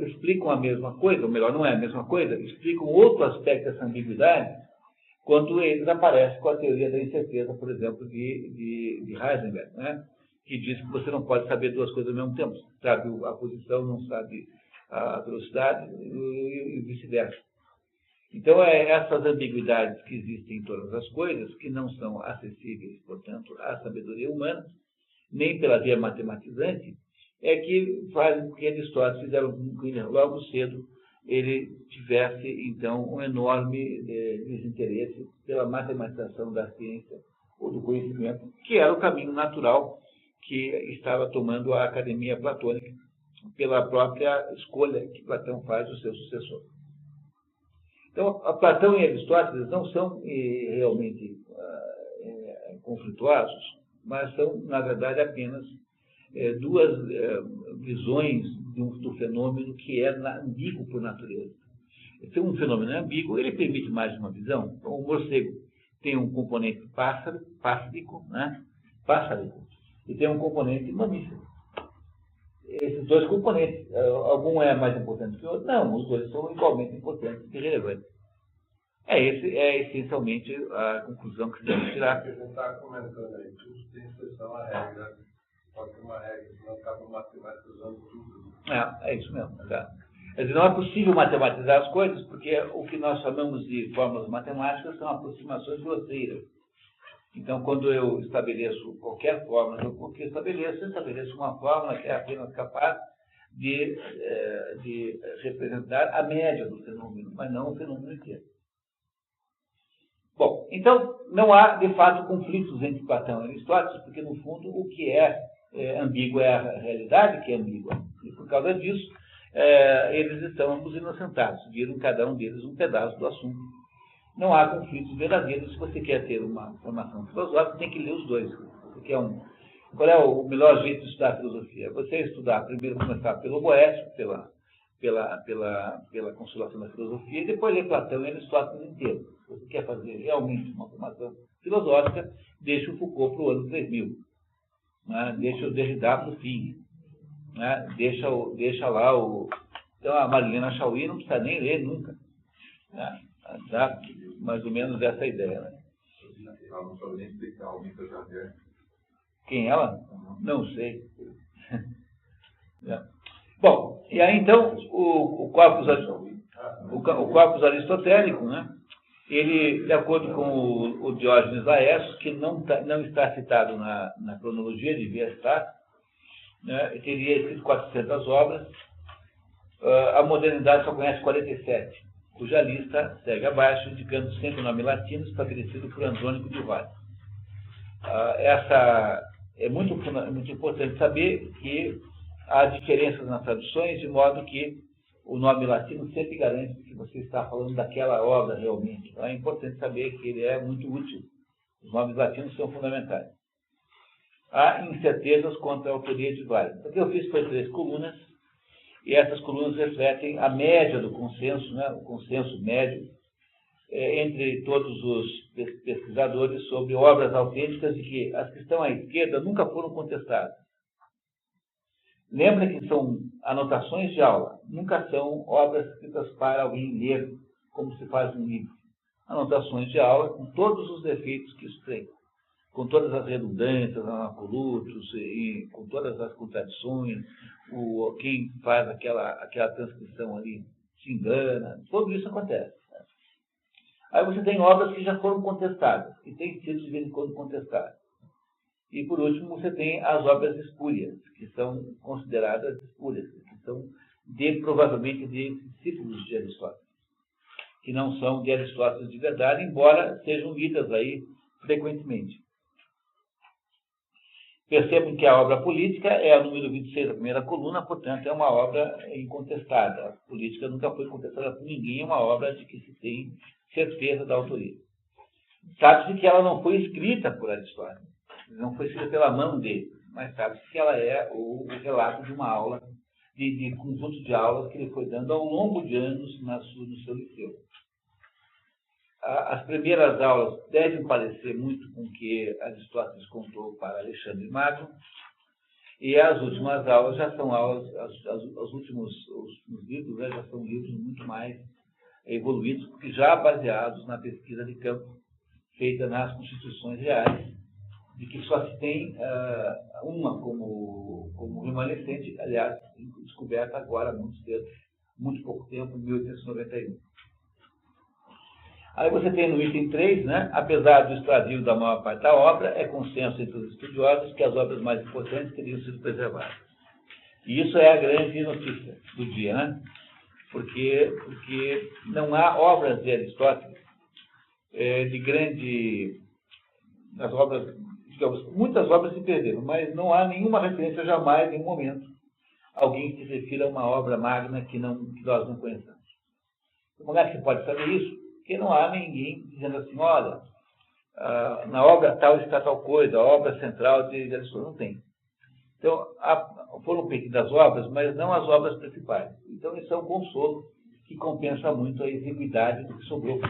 explicam a mesma coisa, ou melhor, não é a mesma coisa, explicam outro aspecto dessa ambiguidade, quando eles aparecem com a teoria da incerteza, por exemplo, de Heisenberg, né? Que diz que você não pode saber duas coisas ao mesmo tempo. Sabe a posição, não sabe a velocidade e vice-versa. Então, essas ambiguidades que existem em todas as coisas, que não são acessíveis, portanto, à sabedoria humana, nem pela via matematizante, é que fazem com que Aristóteles fizeram logo cedo ele tivesse, então, um enorme desinteresse pela matematização da ciência ou do conhecimento, que era o caminho natural que estava tomando a academia platônica pela própria escolha que Platão faz do seu sucessor. Então, Platão e Aristóteles não são realmente conflituosos, mas são, na verdade, apenas duas visões do fenômeno que é ambíguo por natureza. Se um fenômeno é ambíguo, ele permite mais de uma visão. Então, o morcego tem um componente pássarico, né? Pássarico, e tem um componente mamífero. Esses dois componentes, algum é mais importante que o outro? Não, os dois são igualmente importantes e relevantes. Essencialmente a conclusão que se deve tirar. Você está comentando aí, tudo tem exceção à regra. Pode ter uma regra, senão acaba matematizando tudo. É isso mesmo. Tá? Quer dizer, não é possível matematizar as coisas, porque o que nós chamamos de fórmulas matemáticas são aproximações grosseiras. Então, quando eu estabeleço qualquer fórmula, eu estabeleço uma fórmula que é apenas capaz de representar a média do fenômeno, mas não o fenômeno inteiro. Bom, então, não há, de fato, conflitos entre Platão e Aristóteles, porque, no fundo, o que é ambíguo é a realidade que é ambígua. E, por causa disso, eles estão ambos inocentados, viram cada um deles um pedaço do assunto. Não há conflitos verdadeiros. Se você quer ter uma formação filosófica, tem que ler os dois. Você quer Qual é o melhor jeito de estudar filosofia? Você estudar, primeiro começar pelo Boécio, pela consolação da filosofia, e depois ler Platão e Aristóteles inteiro. Se você quer fazer realmente uma formação filosófica, deixa o Foucault para o ano 3000. Né? Deixa o Derrida para o fim. Né? Deixa lá o... Então, a Marilena Chauí não precisa nem ler nunca. Né? Dá mais ou menos essa ideia. Né? Quem ela? Não sei. Bom, e aí então o corpus aristotélico, né? Ele, de acordo com o Diógenes Laércio, que não está citado na cronologia, devia estar, né? Teria escrito 400 obras. A modernidade só conhece 47, cuja lista segue abaixo, indicando sempre o nome latino estabelecido por Andrônico de Vaz. É muito importante saber que há diferenças nas traduções, de modo que o nome latino sempre garante que você está falando daquela obra realmente. Então é importante saber que ele é muito útil. Os nomes latinos são fundamentais. Há incertezas quanto à autoria de Vaz. O que eu fiz foi 3 colunas, e essas colunas refletem a média do consenso, né, o consenso médio, entre todos os pesquisadores sobre obras autênticas e que as que estão à esquerda nunca foram contestadas. Lembrem que são anotações de aula, nunca são obras escritas para alguém ler, como se faz um livro. Anotações de aula com todos os defeitos que isso tem, com todas as redundâncias, anacolutos, e com todas as contradições, quem faz aquela transcrição ali se engana, tudo isso acontece. Aí você tem obras que já foram contestadas, que têm sido de vez em quando contestadas. E, por último, você tem as obras espúrias, que são consideradas espúrias, que são provavelmente de discípulos de Aristóteles, que não são de Aristóteles de verdade, embora sejam lidas aí frequentemente. Percebam que a obra política é a número 26 da primeira coluna, portanto, é uma obra incontestada. A política nunca foi contestada por ninguém, é uma obra de que se tem certeza da autoria. Sabe-se que ela não foi escrita por Aristóteles, não foi escrita pela mão dele, mas sabe-se que ela é o relato de uma aula, de conjunto de aulas que ele foi dando ao longo de anos no seu liceu. As primeiras aulas devem parecer muito com o que Aristóteles contou para Alexandre Magno, e as últimas aulas já são aulas, os últimos livros, né, já são livros muito mais evoluídos, porque já baseados na pesquisa de campo feita nas constituições reais, de que só se tem uma como remanescente, aliás, descoberta agora, muito cedo, muito pouco tempo, em 1891. Aí você tem no item 3, né, apesar do extravio da maior parte da obra, é consenso entre os estudiosos que as obras mais importantes teriam sido preservadas. E isso é a grande notícia do dia, né? Porque não há obras de Aristóteles de grande... As obras, digamos, muitas obras se perderam, mas não há nenhuma referência jamais, em nenhum momento, alguém que se refira a uma obra magna que nós não conhecemos. Como é que você pode saber isso? Porque não há ninguém dizendo assim, olha, na obra tal está tal coisa, a obra central de Aristóteles não tem. Então, foram perdidas obras, mas não as obras principais. Então, isso é um consolo que compensa muito a exiguidade do que sobrou.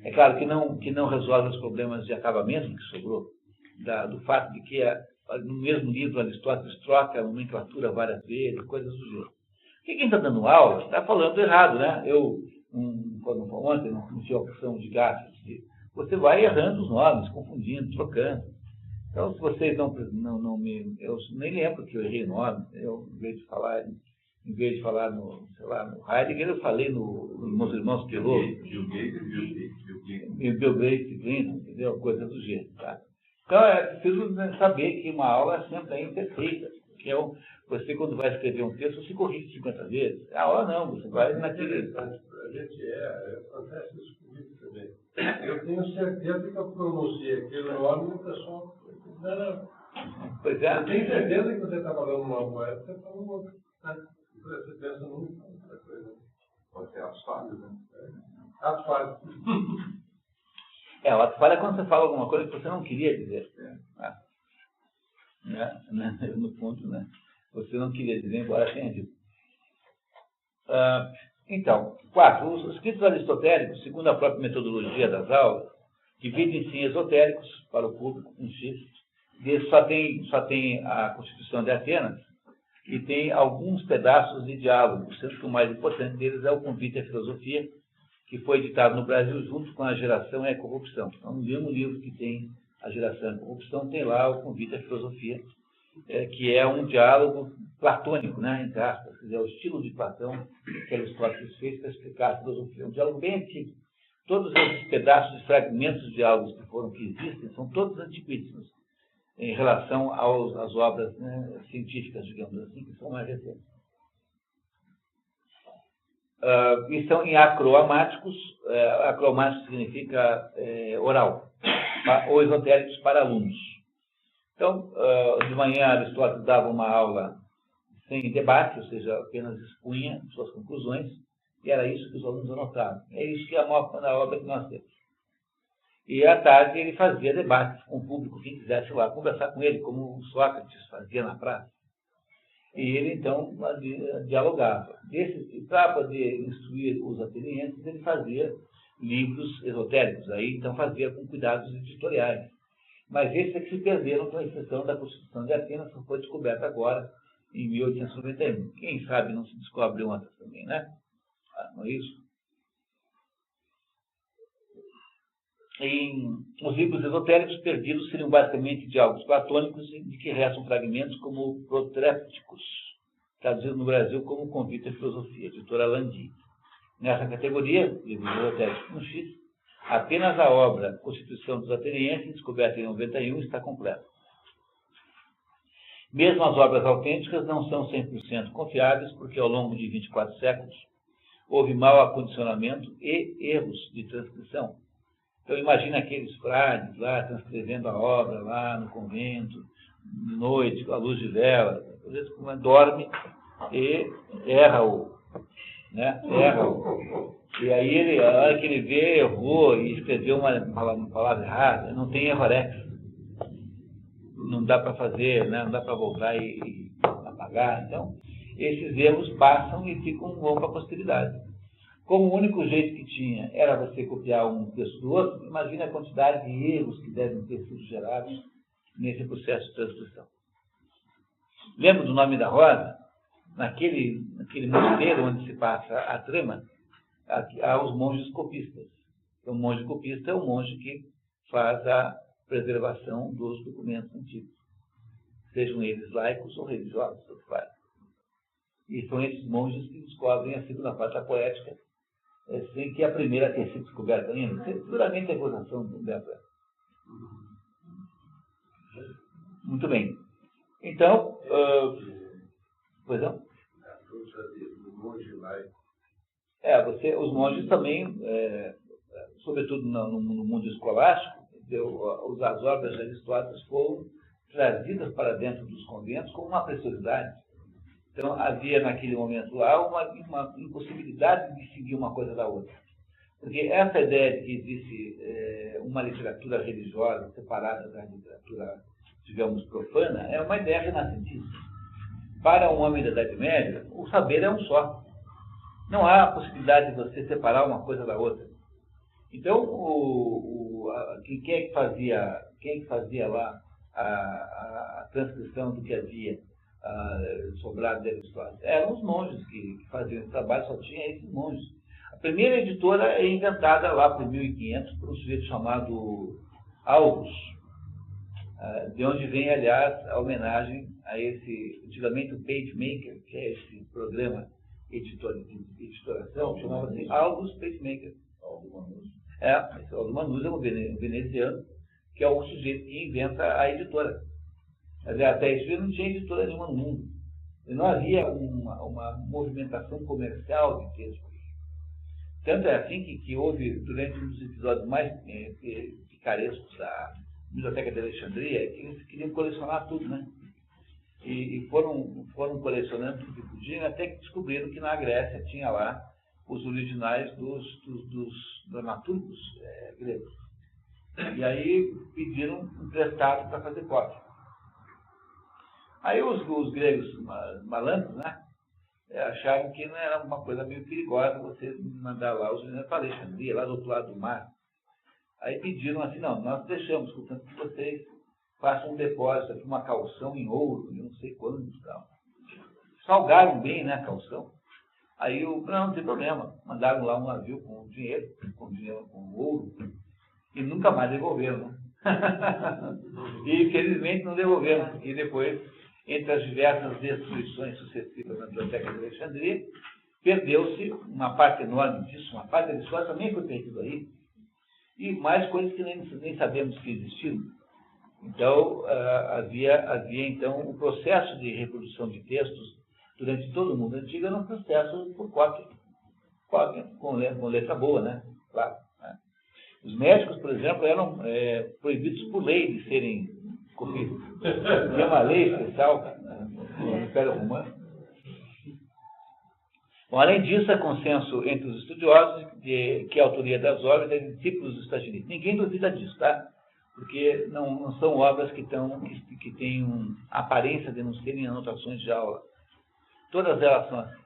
É claro que não resolve os problemas de acabamento do que sobrou, do fato de que no mesmo livro Aristóteles troca a nomenclatura várias vezes, coisas do gênero. Quem está dando aula está falando errado, né? Ontem não tinha opção de gastos. Você vai errando os nomes, confundindo, trocando. Então, se vocês não me... Eu nem lembro que eu errei o nome. Eu, em vez de falar no Heidegger, eu falei nos meus irmãos Pelô. Bill Gates e Clinton, entendeu? Coisas do gênero, tá? Então, é preciso saber que uma aula é sempre imperfeita. Que você, quando vai escrever um texto, você corrige 50 vezes. A aula não, você vai naquele... Acontece isso comigo também. Eu tenho certeza que eu pronunciei aquele nome e o pessoal... Não. Pois é. Eu tenho certeza que você está falando uma coisa, você está falando outra. Você pensa numa outra coisa. Pode ser atos falhos, né? Atos falhos. O ato falho é quando você fala alguma coisa que você não queria dizer. No fundo, né? Você não queria dizer, embora tenha dito. Então, 4. Os escritos aristotélicos, segundo a própria metodologia das aulas, dividem-se em esotéricos, para o público, em X. Eles só tem a Constituição de Atenas e tem alguns pedaços de diálogo, sendo que o mais importante deles é o Convite à Filosofia, que foi editado no Brasil junto com A Geração e a Corrupção. Então, no mesmo livro que tem A Geração e a Corrupção, tem lá o Convite à Filosofia, que é um diálogo platônico, né, entre aspas, quer dizer, o estilo de Platão que Aristóteles fez para explicar a filosofia. É um diálogo bem antigo. Todos esses pedaços, fragmentos de diálogos que existem, são todos antiquíssimos em relação às obras, né, científicas, digamos assim, que são mais recentes. E são em acroamáticos. Acroamático significa oral, ou esotéricos para alunos. Então, de manhã Aristóteles dava uma aula sem debate, ou seja, apenas expunha suas conclusões, e era isso que os alunos anotavam. É isso que é a maior da obra que nós temos. E à tarde ele fazia debates com o público, quem quisesse lá conversar com ele, como o Sócrates fazia na praça. E ele, então, dialogava. Para poder instruir os atenienses, ele fazia livros esotéricos. Aí, então, fazia com cuidados editoriais. Mas esses é que se perderam com a exceção da Constituição de Atenas, que foi descoberta agora, em 1891. Quem sabe não se descobre outras também, né? Não é isso? Os livros esotéricos perdidos seriam basicamente diálogos platônicos, de que restam fragmentos como protrépticos, traduzido no Brasil como Convite à Filosofia, editora Landi. Nessa categoria, livros esotéricos com X, apenas a obra Constituição dos Atenienses, descoberta em 91, está completa. Mesmo as obras autênticas não são 100% confiáveis, porque ao longo de 24 séculos houve mau acondicionamento e erros de transcrição. Então, imagina aqueles frades lá, transcrevendo a obra lá no convento, de noite, com a luz de vela. Às vezes, dorme e erra E aí, a hora que ele vê, errou e escreveu uma palavra errada, não tem errorex. Não dá para fazer, né? Não dá para voltar e apagar. Então, esses erros passam e vão para a posteridade. Como o único jeito que tinha era você copiar um texto do outro, imagine a quantidade de erros que devem ter sido gerados nesse processo de transcrição. Lembra do Nome da Rosa? Naquele mosteiro onde se passa a trama, há os monges copistas. Então, o monge copista é o monge que faz a preservação dos documentos antigos, sejam eles laicos ou religiosos, tanto faz. E são esses monges que descobrem a segunda parte da poética, sem que a primeira tenha sido descoberta ainda. Seguramente a gozação do Humberto. Muito bem. Então, pois não? Os monges também, sobretudo no mundo escolástico, as obras de Aristóteles foram trazidas para dentro dos conventos com uma preciosidade. Então, havia naquele momento lá uma impossibilidade de distinguir uma coisa da outra. Porque essa ideia de que existe uma literatura religiosa separada da literatura, digamos, profana, é uma ideia renascentista. Para um homem da Idade Média, o saber é um só. Não há a possibilidade de você separar uma coisa da outra. Então, quem é que fazia lá a transcrição do que havia sobrado de Aristóteles? Eram os monges que faziam esse trabalho, só tinha esses monges. A primeira editora é inventada lá por 1500 por um sujeito chamado Alvos, de onde vem, aliás, a homenagem a esse, antigamente o PageMaker, que é esse programa de editoração, chamava-se Alvos PageMaker. Esse Aldo Manuzzi é um veneziano, que é o sujeito que inventa a editora. Até isso não tinha editora nenhuma no mundo. E não havia uma movimentação comercial de textos. Tanto é assim que houve, durante um dos episódios mais picarescos da Biblioteca de Alexandria, que eles queriam colecionar tudo, né? E foram colecionando tudo que podiam, até que descobriram que na Grécia tinha lá os originais dos dramaturgos gregos. E aí pediram emprestado para fazer cópia. Aí os gregos malandros, né, acharam que não era uma coisa meio perigosa você mandar lá os originais para Alexandria, lá do outro lado do mar. Aí pediram assim, não, nós deixamos, portanto, que vocês façam um depósito aqui, uma calção em ouro, não sei quanto e tal. Salgaram bem, né, a calção. Aí não tem problema, mandaram lá um navio com dinheiro, com ouro, e nunca mais devolveram, né? E felizmente não devolveram, porque depois, entre as diversas destruições sucessivas na Biblioteca de Alexandria, perdeu-se uma parte enorme disso, uma parte da história também foi perdida aí, e mais coisas que nem sabemos que existiram. Então, havia então o processo de reprodução de textos durante todo o mundo antigo era um processo por cópia com letra boa, né? Claro. Né? Os médicos, por exemplo, eram proibidos por lei de serem copiados. Tinha uma lei especial no Império Romano. Bom, além disso, há consenso entre os estudiosos que a autoria das obras é de discípulos dos Taginistas. Ninguém duvida disso, tá? Porque não são obras que têm aparência de não serem anotações de aula. Todas elas são assim.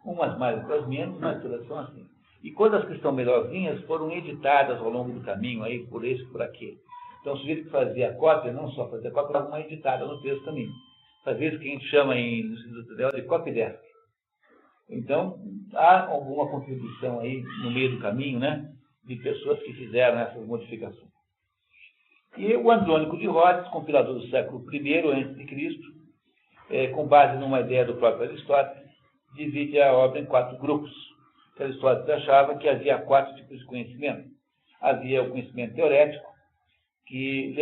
Umas mais, outras menos, mas todas são assim. E quando as que estão melhorzinhas foram editadas ao longo do caminho, aí, por isso, por aquilo. Então, o sujeito que fazia a cópia, não só fazia a cópia, mas uma editada no texto também. Fazia isso que a gente chama no Instituto Dela de copydesk. Então, há alguma contribuição aí no meio do caminho, né, de pessoas que fizeram essas modificações. E o Andrônico de Rhodes, compilador do século I a.C., com base numa ideia do próprio Aristóteles, divide a obra em 4 grupos. Aristóteles achava que havia 4 tipos de conhecimento. Havia o conhecimento teorético, que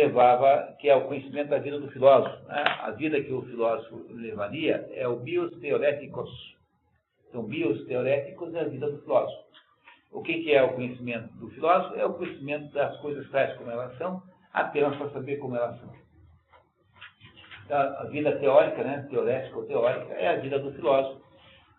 é o conhecimento da vida do filósofo. Né? A vida que o filósofo levaria é o bios theoreticos. Então, bios teoréticos é a vida do filósofo. O que é o conhecimento do filósofo? É o conhecimento das coisas tais como elas são, apenas para saber como elas são. Então, a vida teórica, né, teorética ou teórica, é a vida do filósofo,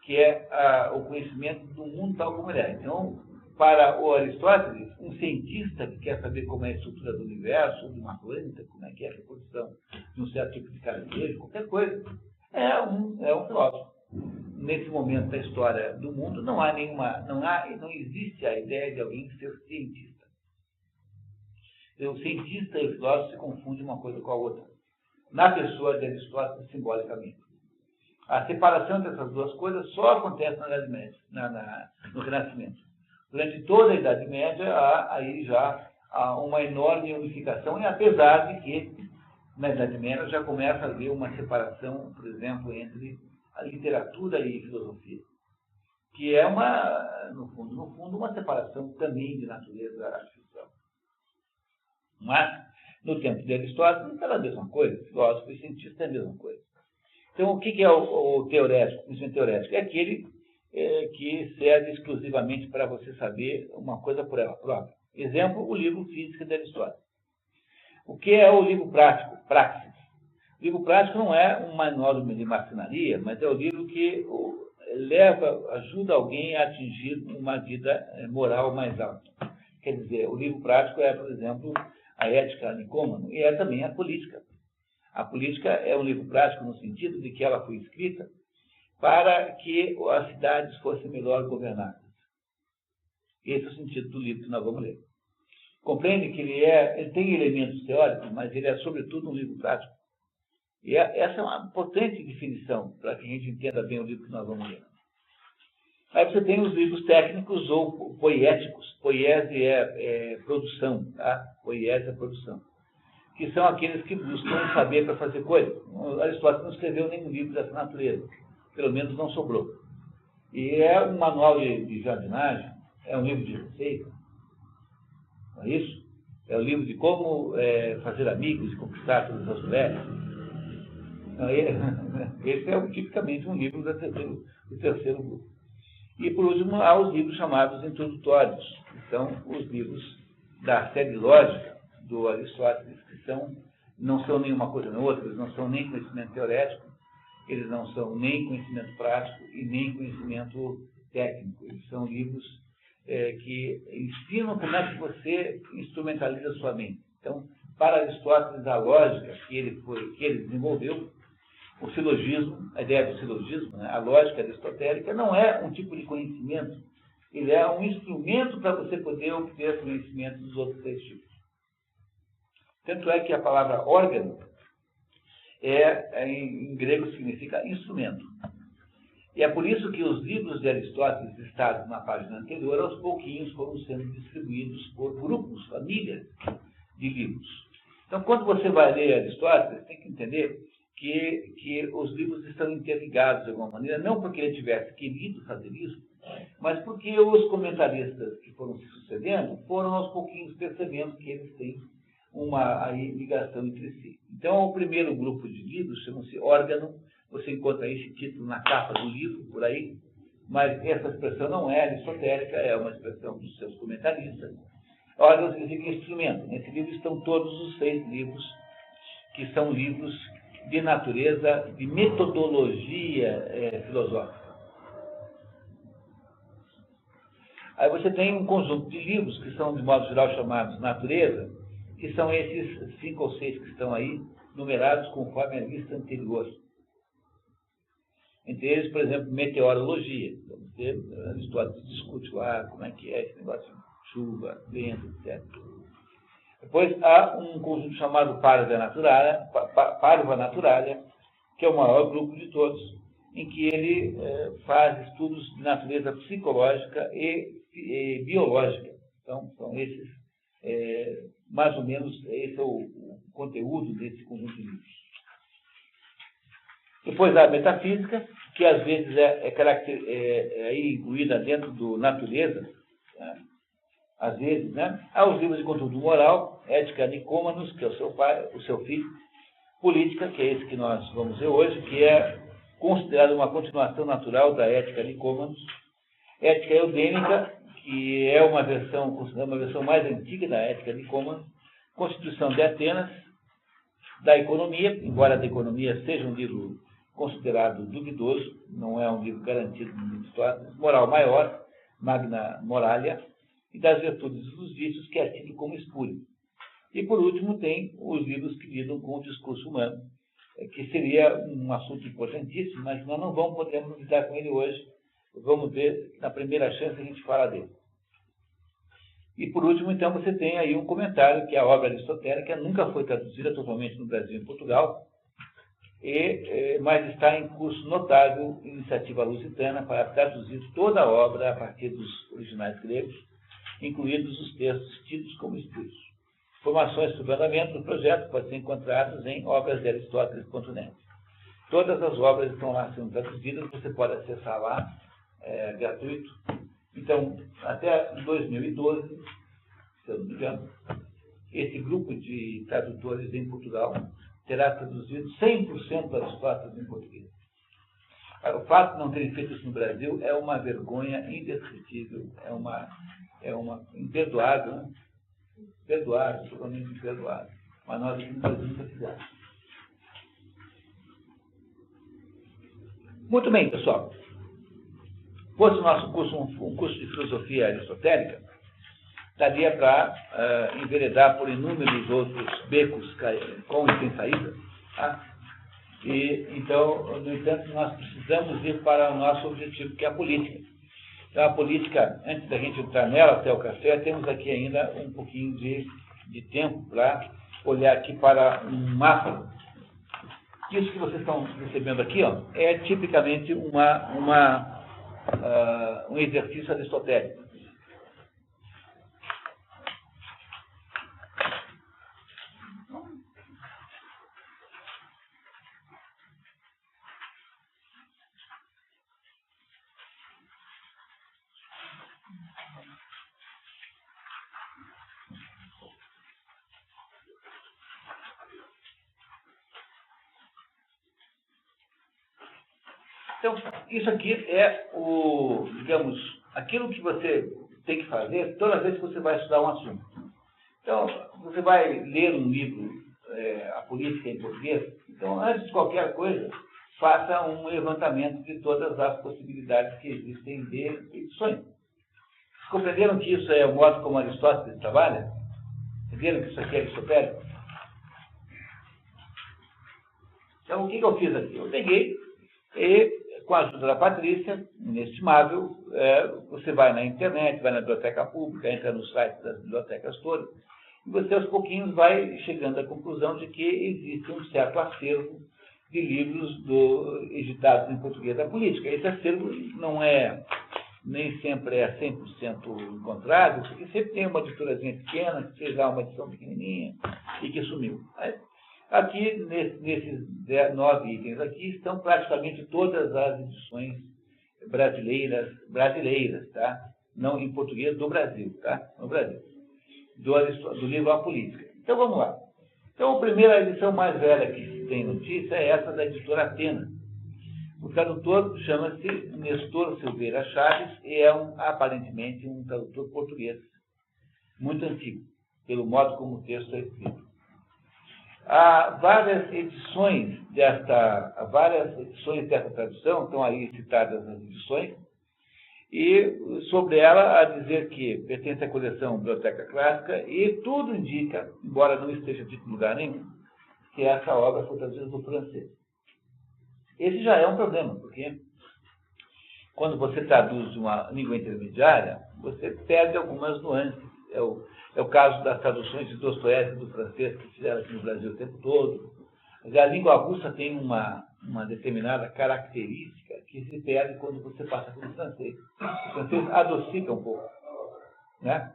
que é o conhecimento do mundo tal como ele é. Então, para o Aristóteles, um cientista que quer saber como é a estrutura do universo, de uma planta, como é que é a reprodução de um certo tipo de caranguejo, qualquer coisa, é um filósofo. Nesse momento da história do mundo, não existe a ideia de alguém ser cientista. O cientista e o filósofo se confundem uma coisa com a outra. Na pessoa de Aristóteles, simbolicamente. A separação dessas duas coisas só acontece na Idade Média, no Renascimento. Durante toda a Idade Média, há uma enorme unificação, e apesar de que, na Idade Média, já começa a haver uma separação, por exemplo, entre a literatura e a filosofia, que é no fundo, uma separação também de natureza artificial. Mas, no tempo de Aristóteles, era a mesma coisa, filósofo e cientista é a mesma coisa. Então, o que é o teorético? O conhecimento teorético é aquele que serve exclusivamente para você saber uma coisa por ela própria. Exemplo, o livro Física de Aristóteles. O que é o livro prático? Praxis. O livro prático não é um manual de marcenaria, mas é o livro que ajuda alguém a atingir uma vida moral mais alta. Quer dizer, o livro prático é, por exemplo, a Ética Nicômano, e é também a Política. A Política é um livro prático no sentido de que ela foi escrita para que as cidades fossem melhor governadas. Esse é o sentido do livro que nós vamos ler. Compreende que ele tem elementos teóricos, mas ele é, sobretudo, um livro prático. E essa é uma potente definição para que a gente entenda bem o livro que nós vamos ler. Aí você tem os livros técnicos ou poéticos. Poiese é produção, tá? Poiese é produção. Que são aqueles que buscam saber para fazer coisas. Aristóteles não escreveu nenhum livro dessa natureza. Pelo menos não sobrou. E é um manual de jardinagem, é um livro de receita. Não é isso? É o livro de como fazer amigos e conquistar todas as mulheres. Esse é tipicamente um livro do terceiro grupo. E, por último, há os livros chamados introdutórios, que são os livros da série lógica do Aristóteles, que não são nenhuma coisa nem outra, eles não são nem conhecimento teorético, eles não são nem conhecimento prático e nem conhecimento técnico. Eles são livros que ensinam como é que você instrumentaliza a sua mente. Então, para Aristóteles, a lógica que ele desenvolveu, o silogismo, a ideia do silogismo, né, a lógica aristotélica, não é um tipo de conhecimento, ele é um instrumento para você poder obter conhecimento dos outros três tipos. Tanto é que a palavra órgão em grego significa instrumento. E é por isso que os livros de Aristóteles listados na página anterior, aos pouquinhos, foram sendo distribuídos por grupos, famílias de livros. Então, quando você vai ler Aristóteles, tem que entender que os livros estão interligados de alguma maneira, não porque ele tivesse querido fazer isso, mas porque os comentaristas que foram se sucedendo foram aos pouquinhos percebendo que eles têm uma ligação entre si. Então, o primeiro grupo de livros chama-se órgão. Você encontra esse título na capa do livro, por aí, mas essa expressão não é aristotélica, é uma expressão dos seus comentaristas. Órgão significa instrumento. Nesse livro estão todos os 6 livros, que são livros de natureza, de metodologia filosófica. Aí você tem um conjunto de livros que são, de modo geral, chamados natureza, que são esses 5 ou 6 que estão aí, numerados conforme a lista anterior. Entre eles, por exemplo, meteorologia. Então, Aristóteles discute lá como é que é esse negócio de chuva, vento, etc. Depois há um conjunto chamado Parva Naturalia, que é o maior grupo de todos, em que ele faz estudos de natureza psicológica e biológica. Então, são esses, mais ou menos, esse é o conteúdo desse conjunto de livros. Depois há a metafísica, que às vezes é incluída dentro do natureza, né? Às vezes, né? Há os livros de conteúdo moral, Ética Nicômanos, que é o seu pai, o seu filho, Política, que é esse que nós vamos ver hoje, que é considerado uma continuação natural da Ética Nicômanos, Ética Eudêmica, que é uma versão, considerada uma versão mais antiga da Ética Nicômanos, Constituição de Atenas, da Economia, embora a da Economia seja um livro considerado duvidoso, não é um livro garantido no Aristóteles, Moral Maior, Magna Moralia, e das Virtudes e dos Vícios, que é tido como espúrio. E, por último, tem os livros que lidam com o discurso humano, que seria um assunto importantíssimo, mas nós não podemos lidar com ele hoje. Vamos ver, na primeira chance a gente fala dele. E, por último, então, você tem aí um comentário, que é a obra aristotélica, nunca foi traduzida totalmente no Brasil e em Portugal, mas está em curso notável, iniciativa lusitana, para traduzir toda a obra a partir dos originais gregos, incluídos os textos tidos como espúrios. Informações sobre o andamento do projeto podem ser encontradas em obrasdearistoteles.net. Todas as obras estão lá sendo traduzidas, você pode acessar lá, gratuito. Então, até 2012, se eu não me engano, esse grupo de tradutores em Portugal terá traduzido 100% das Aristóteles em português. O fato de não terem feito isso no Brasil é uma vergonha indescritível, é uma imperdoável, né? Perdoável, totalmente imperdoável. Mas nós aqui no Brasil nunca fizemos. Muito bem, pessoal. Fosse o nosso curso um curso de filosofia aristotélica, daria para enveredar por inúmeros outros becos com e sem saída, tá? Então, no entanto, nós precisamos ir para o nosso objetivo, que é a política. Então, a política, antes da gente entrar nela até o café, temos aqui ainda um pouquinho de tempo para olhar aqui para um mapa. Isso que vocês estão recebendo aqui, ó, é tipicamente um exercício aristotélico. Então, isso aqui é digamos, aquilo que você tem que fazer toda vez que você vai estudar um assunto. Então, você vai ler um livro, A Política em Português. Então, antes de qualquer coisa, faça um levantamento de todas as possibilidades que existem de edições. Vocês compreenderam que isso é o modo como Aristóteles trabalha? Entenderam que isso aqui é aristotélico? Então, o que eu fiz aqui? Eu peguei e, com a ajuda da Patrícia, inestimável, você vai na internet, vai na biblioteca pública, entra no site das bibliotecas todas, e você aos pouquinhos vai chegando à conclusão de que existe um certo acervo de livros editados em português da política. Esse acervo nem sempre é 100% encontrado, porque sempre tem uma editorazinha pequena, que fez lá uma edição pequenininha e que sumiu. Aqui, nesses 9 itens aqui, estão praticamente todas as edições brasileiras, tá? Não em português, do Brasil, tá? No Brasil. Do livro A Política. Então, vamos lá. Então, a primeira edição mais velha que se tem notícia é essa da editora Atena. O tradutor chama-se Nestor Silveira Chaves e é aparentemente um tradutor português, muito antigo, pelo modo como o texto é escrito. Há várias edições dessa tradução, estão aí citadas nas edições, e sobre ela a dizer que pertence à coleção Biblioteca Clássica, e tudo indica, embora não esteja dito em lugar nenhum, que essa obra foi traduzida do francês. Esse já é um problema, porque quando você traduz uma língua intermediária, você perde algumas nuances. É o caso das traduções de Dostoiévski do francês que fizeram aqui no Brasil o tempo todo. A língua russa tem uma determinada característica que se perde quando você passa pelo francês. O francês adocica um pouco, né?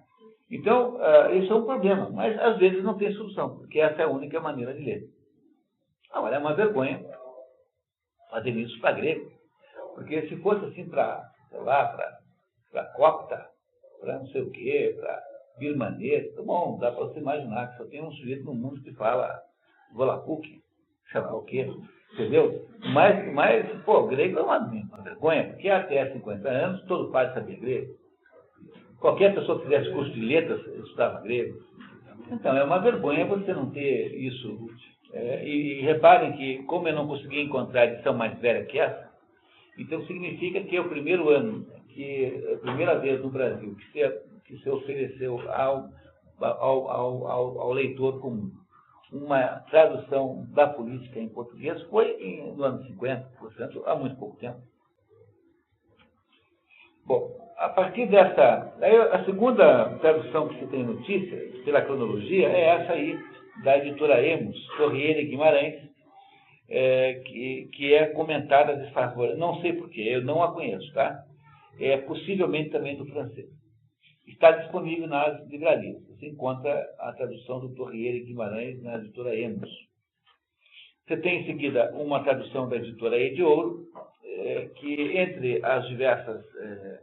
Então, isso é um problema, mas às vezes não tem solução, porque essa é a única maneira de ler. Agora, é uma vergonha fazer isso para grego, porque se fosse assim para, sei lá, para copta, para não sei o quê, para birmanês, bom, dá para você imaginar que só tem um sujeito no mundo que fala Volapük, sei lá o quê, entendeu? Mas grego é uma vergonha, porque até 50 anos todo padre sabia grego. Qualquer pessoa que fizesse curso de letras estudava grego. Então, é uma vergonha você não ter isso. E reparem que, como eu não consegui encontrar edição mais velha que essa, então significa que é o primeiro ano, que é a primeira vez no Brasil que se ofereceu ao leitor comum uma tradução da política em português foi no ano 50, portanto, há muito pouco tempo. Bom, a partir dessa... a segunda tradução que se tem notícia, pela cronologia, é essa aí, da editora Emos, Torriere e Guimarães, que é comentada desfavorável. Não sei porquê, eu não a conheço, tá? É possivelmente também do francês. Está disponível nas livrarias. Você encontra a tradução do Torriere e Guimarães na editora Emos. Você tem em seguida uma tradução da editora E de Ouro, que entre as diversas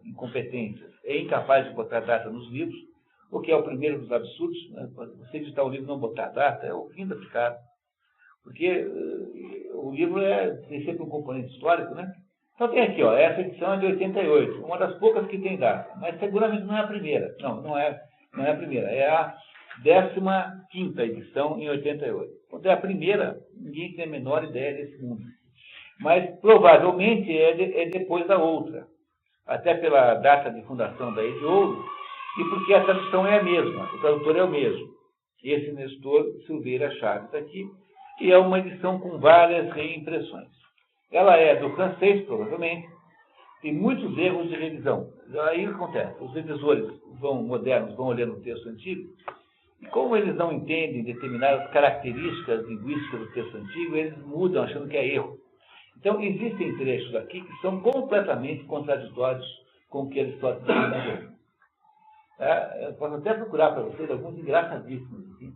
incompetências é incapaz de botar data nos livros, o que é o primeiro dos absurdos, né? Você editar o livro e não botar data é o fim da picada. Porque o livro tem sempre um componente histórico, né? Então tem aqui, ó, essa edição é de 88, uma das poucas que tem data, mas seguramente não é a primeira. Não é a primeira, é a 15ª edição em 88. Quando é a primeira, ninguém tem a menor ideia desse mundo. Mas provavelmente é depois da outra, até pela data de fundação da E de Ouro, e porque a tradução é a mesma, o tradutor é o mesmo. Esse Nestor Silveira Chaves aqui, e é uma edição com várias reimpressões. Ela é do francês, provavelmente, tem muitos erros de revisão. Aí o que acontece? Os revisores modernos vão olhando o texto antigo, e como eles não entendem determinadas características linguísticas do texto antigo, eles mudam achando que é erro. Então, existem trechos aqui que são completamente contraditórios com o que Aristóteles ensinou. Eu posso até procurar para vocês alguns engraçadíssimos aqui,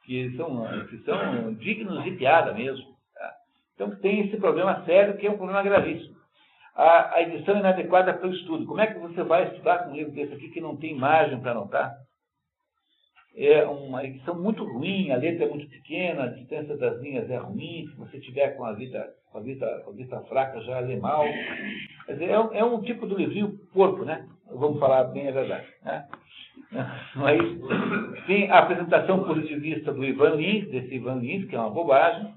que são dignos de piada mesmo. Tá? Então, tem esse problema sério, que é um problema gravíssimo. A edição inadequada para o estudo. Como é que você vai estudar com um livro desse aqui que não tem margem para anotar? É uma edição muito ruim, a letra é muito pequena, a distância das linhas é ruim, se você tiver com a vista fraca já lê mal. Quer dizer, é um tipo de livrinho porco, né? Vamos falar bem a verdade. Né? Mas tem a apresentação positivista do Ivan Lins, desse Ivan Lins, que é uma bobagem,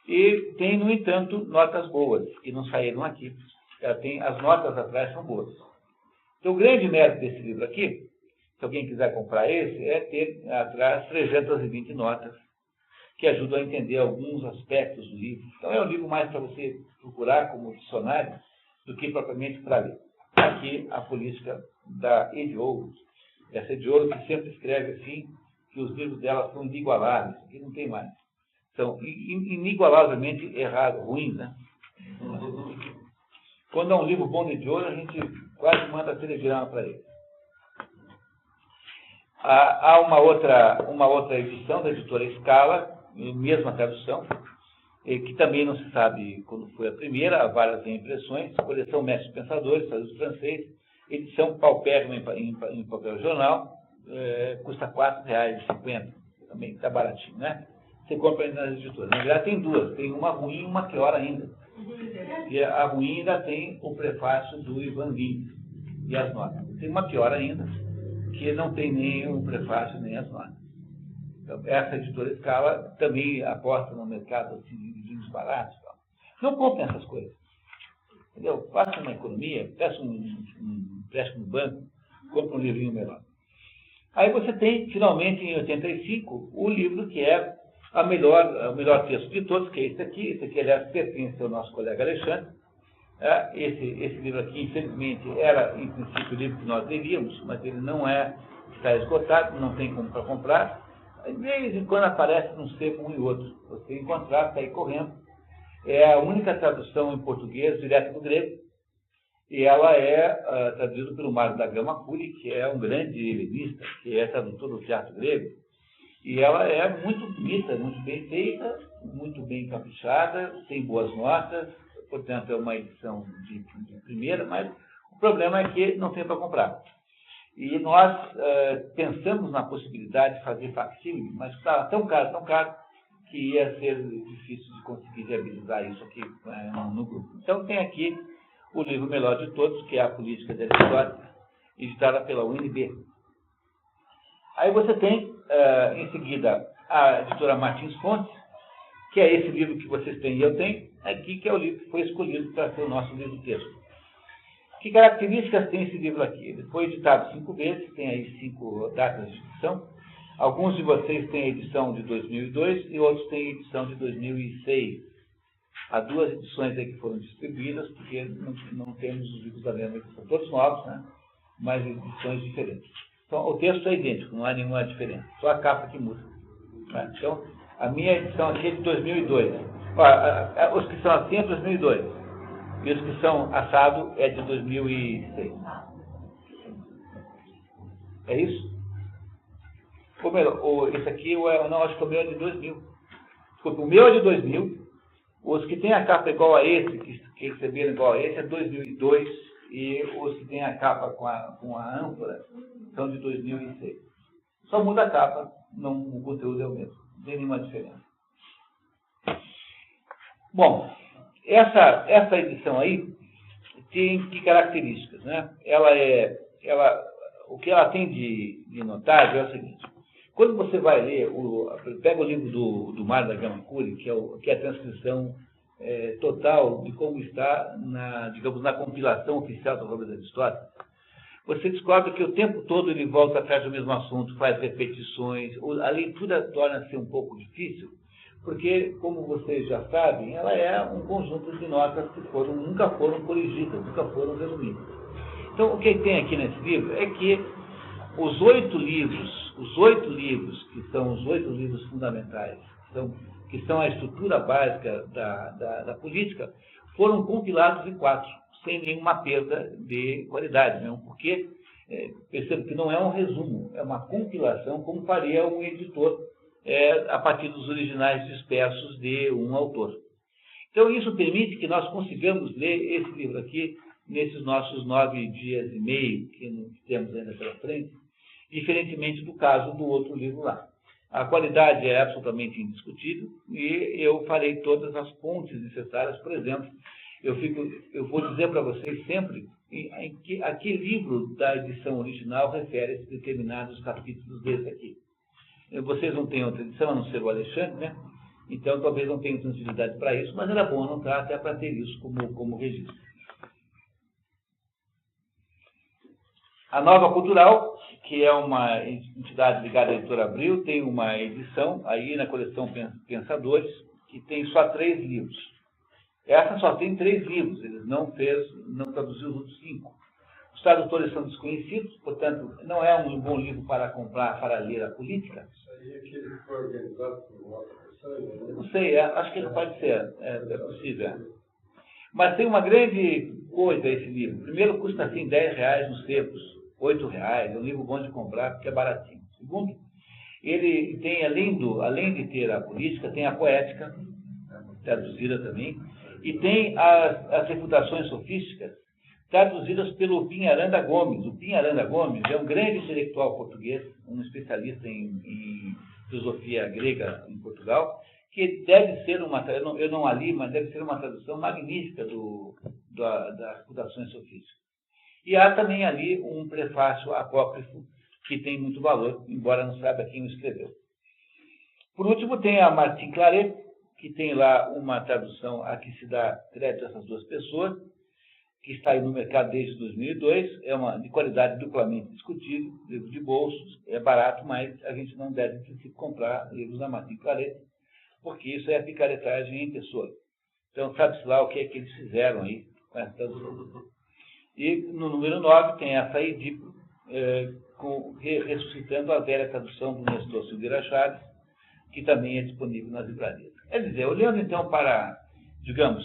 e tem, no entanto, notas boas, que não saíram aqui. As notas atrás são boas. Então, o grande mérito desse livro aqui, se alguém quiser comprar esse, é ter atrás 320 notas, que ajudam a entender alguns aspectos do livro. Então, é um livro mais para você procurar como dicionário do que propriamente para ler. Aqui, a política da Edioro. Essa Edioro que sempre escreve assim, que os livros dela são inigualáveis. Aqui não tem mais. São inigualavelmente errados, ruins, né? Quando é um livro bom de Edioro, a gente quase manda telegrama para ele. Há uma outra edição da editora Scala, mesma tradução, que também não se sabe quando foi a primeira, há várias reimpressões, coleção Mestres Pensadores, traduzido francês, edição paupérrima em papel jornal, custa R$ 4,50, também está baratinho, né? Você compra nas editoras. Na verdade tem duas, tem uma ruim e uma pior ainda. E a ruim ainda tem o prefácio do Ivan Lins e as notas. Tem uma pior ainda, que não tem nem o prefácio nem as notas. Então, essa editora Scala também aposta no mercado assim, de livros baratos. Não comprem essas coisas. Entendeu? Faça uma economia, peça um empréstimo no banco, compre um livrinho melhor. Aí você tem, finalmente, em 85, o livro que é o melhor texto de todos, que é esse aqui. Esse aqui, aliás, pertence ao nosso colega Alexandre. Esse livro aqui, infelizmente, era, em princípio, o livro que nós leríamos, mas ele não está esgotado, não tem como para comprar. De vez em quando aparece num sebo um e outro. Você encontrar, sair correndo. É a única tradução em português direto do grego. E ela é traduzida pelo Mário da Gama Curi, que é um grande helenista, que é tradutor do teatro grego. E ela é muito bonita, muito bem feita, muito bem caprichada, tem boas notas. Portanto, é uma edição de primeira, mas o problema é que não tem para comprar. E nós pensamos na possibilidade de fazer facsímile, mas estava tão caro, que ia ser difícil de conseguir viabilizar isso aqui no grupo. Então, tem aqui o livro melhor de todos, que é A Política de Aristóteles, editada pela UNB. Aí você tem, em seguida, a editora Martins Fontes, que é esse livro que vocês têm e eu tenho, aqui, que é o livro que foi escolhido para ser o nosso livro texto. Que características tem esse livro aqui? Ele foi editado 5 vezes, tem aí 5 datas de edição. Alguns de vocês têm a edição de 2002 e outros têm a edição de 2006. Há 2 edições aí que foram distribuídas, porque não temos os livros da mesma edição. Todos novos, né? Mas edições diferentes. Então, o texto é idêntico, não há nenhuma diferença. Só a capa que muda. Tá? Então, a minha edição aqui é de 2002. Os que são assim é 2002. E os que são assado é de 2006. É isso? Ou melhor, esse aqui, não, acho que o meu é de 2000. Desculpa, o meu é de 2000. Os que têm a capa igual a esse, que receberam igual a esse, é 2002. E os que têm a capa com a âncora são de 2006. Só muda a capa, o conteúdo é o mesmo. Não tem nenhuma diferença. Bom, essa edição aí tem que características, né? O que ela tem de notável é o seguinte: quando você vai ler, pega o livro do Mário da Gama Curi, que é a transcrição total de como está na compilação oficial das obras de Aristóteles, você descobre que o tempo todo ele volta atrás do mesmo assunto, faz repetições, a leitura torna-se um pouco difícil, porque, como vocês já sabem, ela é um conjunto de notas que nunca foram corrigidas, nunca foram resumidas. Então, o que tem aqui nesse livro é que os 8 livros, que são os 8 livros fundamentais, que são a estrutura básica da política, foram compilados em 4, sem nenhuma perda de qualidade, mesmo porque percebo que não é um resumo, é uma compilação, como faria um editor a partir dos originais dispersos de um autor. Então, isso permite que nós consigamos ler esse livro aqui nesses nossos 9 dias e meio que temos ainda pela frente, diferentemente do caso do outro livro lá. A qualidade é absolutamente indiscutível e eu farei todas as pontes necessárias. Por exemplo, eu vou dizer para vocês sempre a que livro da edição original refere-se determinados capítulos desse aqui. Vocês não têm outra edição, a não ser o Alexandre, né? Então talvez não tenham sensibilidade para isso, mas era bom anotar até para ter isso como registro. A Nova Cultural, que é uma entidade ligada à Editora Abril, tem uma edição aí na coleção Pensadores, que tem só 3 livros. Essa só tem 3 livros, eles não traduziu os outros 5. Os tradutores são desconhecidos, portanto, não é um bom livro para comprar, para ler a política. Isso aí é que ele foi organizado por uma outra pessoa, né? Não sei, acho que pode ser, é possível. Mas tem uma grande coisa esse livro. Primeiro, custa assim R$10 nos secos, R$8, é um livro bom de comprar, porque é baratinho. Segundo, ele tem, além de ter a política, tem a poética, traduzida também, e tem as refutações sofísticas, traduzidas pelo Pinharanda Gomes. O Pinharanda Gomes é um grande intelectual português, um especialista em filosofia grega em Portugal, que deve ser eu não a li, mas deve ser uma tradução magnífica das refutações sofísticas. E há também ali um prefácio apócrifo que tem muito valor, embora não saiba quem o escreveu. Por último, tem a Martin Claret, que tem lá uma tradução a que se dá crédito a essas 2 pessoas, que está aí no mercado desde 2002, é uma de qualidade duplamente discutível, livro de bolsos, é barato, mas a gente não deve, em princípio, comprar livros da Martin Claret, porque isso é picaretagem em pessoa. Então, sabe-se lá o que é que eles fizeram aí com essa tradução. E no número 9 tem essa Edipo, ressuscitando a velha tradução do Nestor Silveira Chaves, que também é disponível nas livrarias. Quer dizer, olhando então para, digamos,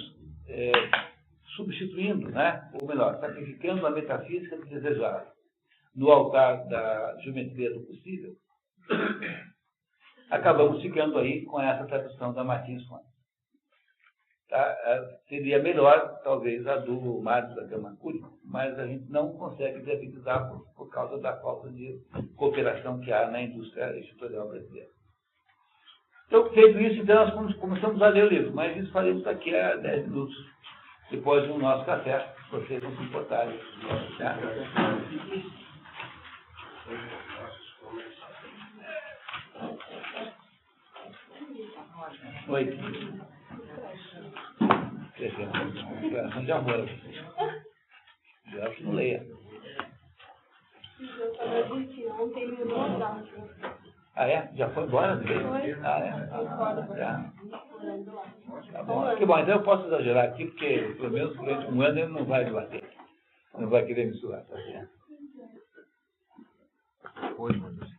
substituindo, né, ou melhor, sacrificando a metafísica do desejável no altar da geometria do possível, acabamos ficando aí com essa tradução da Martins Fontes. Tá? Seria melhor, talvez, a do Mário da Camacuri, mas a gente não consegue viabilizar por causa da falta de cooperação que há na indústria editorial brasileira. Então, feito isso, então, nós começamos a ler o livro, mas isso faremos daqui a 10 minutos, depois do nosso café, se vocês não se importarem. Tá? Oi. Declaração de amor. Já que não leia. Ah, é? Já foi embora? Ah, é? Já. Tá bom. Que bom, então eu posso exagerar aqui, porque pelo menos durante um ano ele não vai me bater. Não vai querer me suar, tá certo? Oi, meu Deus.